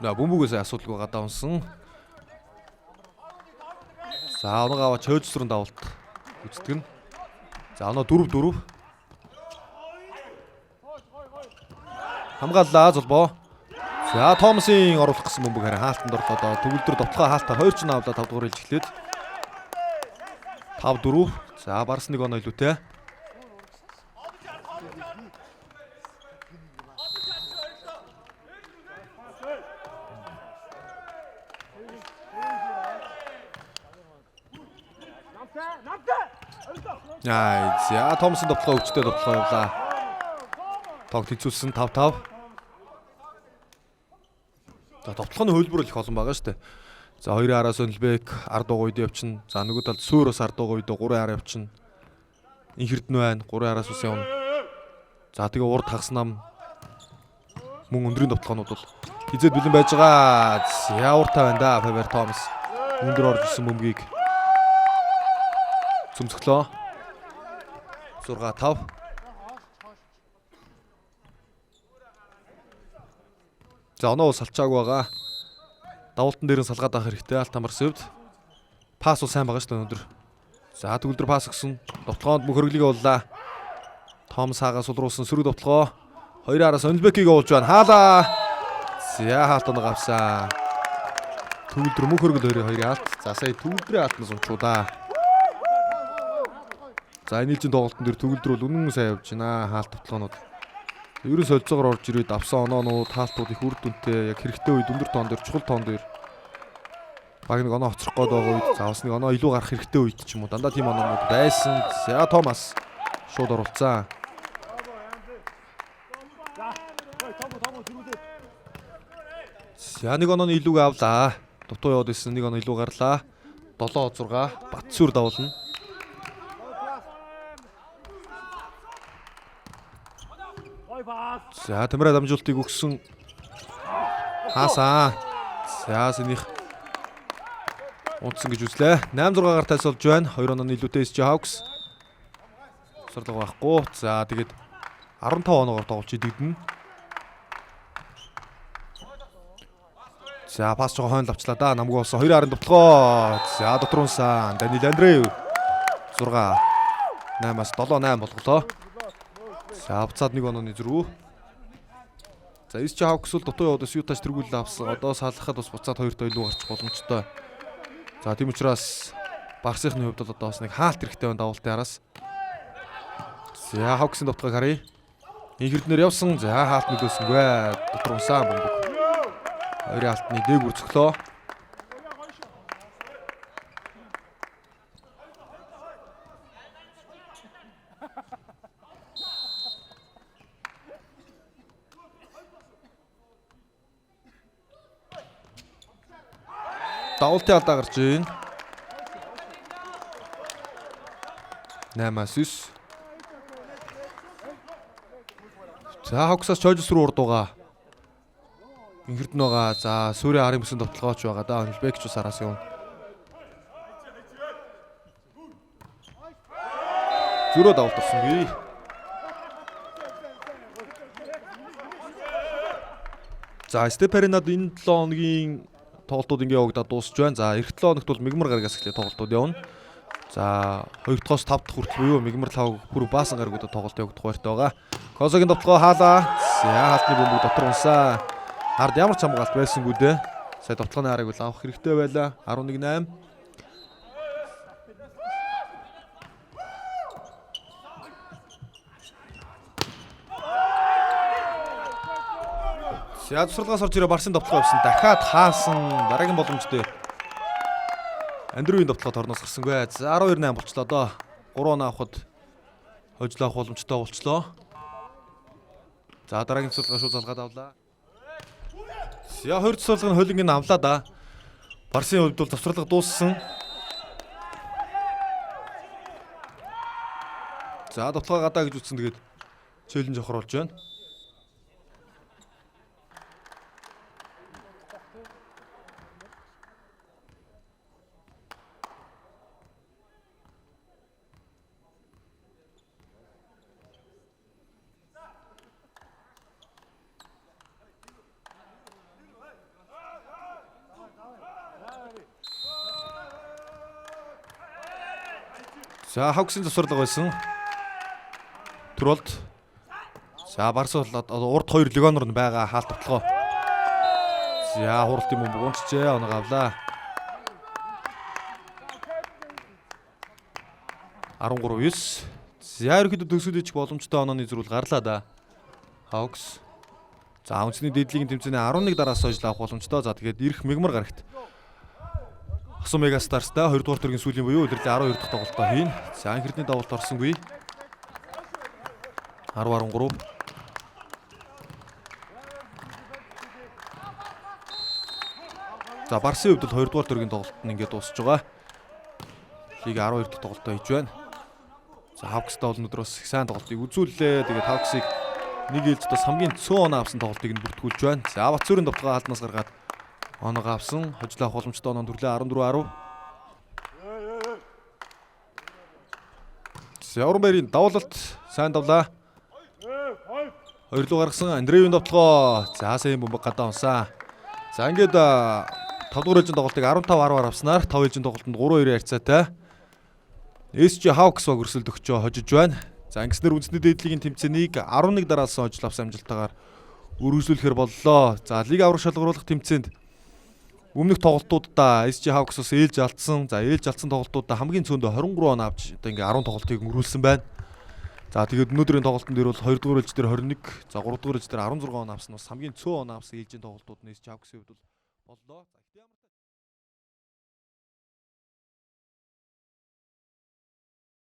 Бөмбөгөөс асуудалгүй гадаа унсан. За оноо аваа чойжсрын давалт үздэг нь. За оноо 4-4. Хамгааллаа золбоо. За Томсын оруулах гэсэн бөмбөг харин хаалтанд орлоо. Төгөлдөр довтлогоо хаалтаа 2 ч наавлаа 5-р ээлж эхлээд 5-4. За Барс 1 оноо илүүтэй. За Томсын довтлогоо өвчтэй довтлогоо явлаа. Тоглолт хийцүүлсэн 5-5. За довтлооны хөлбөр их олон байгаа шүү дээ. За 2-ын араас Онлбек ард угаа үед явчихна. За нөгөө талд Сүүр бас ард угаа үед 3-ын араа явчихна. Инхердэн байна. 3-ын араас ус явна. За тэгээ урд хагас нам мөн өндрийн довтлоонууд бол хизээд бэлэн байж байгаа. За уртаа байна да. Фавер Томс өндөр орж ирсэн бөмбөгийг цөмсглөө. 6-5. За оноо салчааг байгаа. Давуултан дээр нь салгаад авах хэрэгтэй. Алтан Барс өвд. Пас бол сайн байгаа шүү дээ өнөөдөр. За төгөлдөр пас өгсөн. Довтлогоонд мөн хөрөглийг боллаа. Томс хаагаас улруулсан сөрөг довтлогоо. 2-ын араас Онлбекийг оолж байна. Хаалаа. За хаалт оноо авсан. Төгөлдөр мөн хөргөл 2-ын хаалт. За сая төгөлдрийн хаалтнаас унчуудаа. За энэ жилийн тоглолтын дээр төгөлдөр бол үнэн сайн явж байна. Хаалт довтлоонууд. Ерөн солилцоогоор орж ирээд авсан оноонууд хаалтууд их үр дүнтэй яг хэрэгтэй үед өндөр тоон дээр чухал тоон дээр баг нэг оноо хоцрох гээд байгаа үед за бас нэг оноо илүү гарах хэрэгтэй үед ч юм уу дандаа тийм оноонууд байсан. За Томас шууд оруулцсан. За нэг онооны илүүг авлаа. Дутуу яваад ирсэн нэг оноо илүү гарлаа. 7-6 Батцүр давуулна. За Тамира дамжуултыг өгсөн Хаасан. За синих унтсан гэж үзлээ. 8-6-гаар тайс болж байна. 2 оноо нийлүүтэй SC Hawks. Сарлага байхгүй. За тэгээд 15 оноогоор тоглож идэгдэнэ. За пас жоо хойно авчлаа да. Намгүй болсон 2-ын довтлогоо. За дотор унсан. Данил Андреев 6 8-аас 7-8 болголоо. За буцаад 1 онооны зөрүү. За SC Hawks бол дутуу яваад Сьюташ тэргүүлээ авсан. Одоо салахад бас буцаад 2-2 илүү гарч боломжтой. За тийм учраас Барсынхны хувьд бол одоо бас нэг хаалт хэрэгтэй байна давуултын араас. За Hawks-ын довтлогыг харъя. Инхэрднэр явсан. За хаалт нөлөөсөнгүй. Дотор унсан бөмбөг. 2 алтны дээгүр цөглөө. Давуултын алдаа гарч ийн. 8-9. За Hawks-аас Chojus руу урд байгаа. Инхэрдэн байгаа. За Сүрэ арын бүсэн довтлогооч байгаа да. Онлбек ч бас араас юм. Зүрөө давуулт орсонгүй. За Степаринад энэ 7 хоногийн тоглолтууд ингээ явагдаад дуусч байна. За эх 7 хоногт бол Мигмар гарагаас эхлэх тоглолтууд явна. За 2-5 дахь хүртэл буюу Мигмар 5 бүр баасан гарагуудад тоглолт явагдах байртай байгаа. Косогийн довтлогоо хаалаа. За хаалтны бөмбөг дотор унсаа. Ард ямар ч хамгаалт байсангүй дээ. Сая довтлооны харыг бол авах хэрэгтэй байлаа. 11-8. За сурлагаас орж ирээ Барсын довтлогоо авсан. Дахиад хаасан дараагийн боломж дээр Андрюийн довтлогоо торноос гарсангүй. За 12-8 болчлоо доо. 3 оноо авахд хожлох боломжтой болчлоо. За дараагийн сурлага шууд залгаад авлаа. За 2 сурлагын холингийн авлаа да. Барсын хувьд бол завсралга дууссан. За довтлогоо гадаа гэж үтсэн тэгээд челленж авах болж байна. За Hawks-ын завсралга байсан. Төрөлд. За Барс бол урд 2 легонор нь байгаа хаалт довтлогоо. За хуралтын бөмбөг унтжээ оноо авлаа. 13-9. За ерөөхдөө төгсгөлж боломжтой онооны зөрүүл гарлаа да. Hawks. За үндэсний дээдлийн тэмцээний 11 дараас хойш авах боломжтой. За тэгээд ирэх Мигмар гарагт. Асуу Мегастарстай 2 дугаар төргийн сүүлийн буюу үлрэлийн 12 дахь тоглолтоо хийн. За анхэрдний давуулт орсонгүй. 10-13. За Барсын хувьд бол 2 дугаар төргийн тоглолт нь ингээд дуусж байгаа. Лиг 12 дахь тоглолтоо хийж байна. За Hawks-тай бол өнөөдөр бас их сайн тоглолтыг үзүүллээ. Тэгээд Hawks-ыг нэг ээлжтээс хамгийн цөөн оноо авсан тоглолтыг нь бүртгүүлж байна. За Батцүрийн довтлогоо алднаас гаргаад оноогоо авсан. Хожлох боломжтой оноо төрлөө 14-10. Сяурмэрийн давуулалт сайн давлаа. 2 руу гаргасан Андреевийн довтлогоо. За сайн бөмбөг гадаа унсаа. За ингээд 5 дугаар ээлжийн тоглолтыг 15-10-аар авснаар 5 ээлжийн тоглолтод 3-2 харьцаатай SC Hawks баг өрсөлд өгчөө хожиж байна. За ингэснээр үндэсний дээдлийн тэмцээнийг 11 дараалсан хожил авсан амжилтаагаар үргэлжлүүлэхээр боллоо. За лиг аврах шалгаруулах тэмцээнд өмнөх тоглолтуудаа SC Hawks бас ээлж алдсан. За ээлж алдсан тоглолтуудаа хамгийн цөөндөө 23 он авч одоо ингээ 10 тоглолтыг өнгөрүүлсэн байна. За тэгээд өнөөдрийн тоглолтын дээр бол 2 дугаар ээлж дээр 21, за 3 дугаар ээлж дээр 16 он авсан бас хамгийн цөөн он авсан ээлжийн тоглолтууд нь SC Hawks-ийн хувьд боллоо. За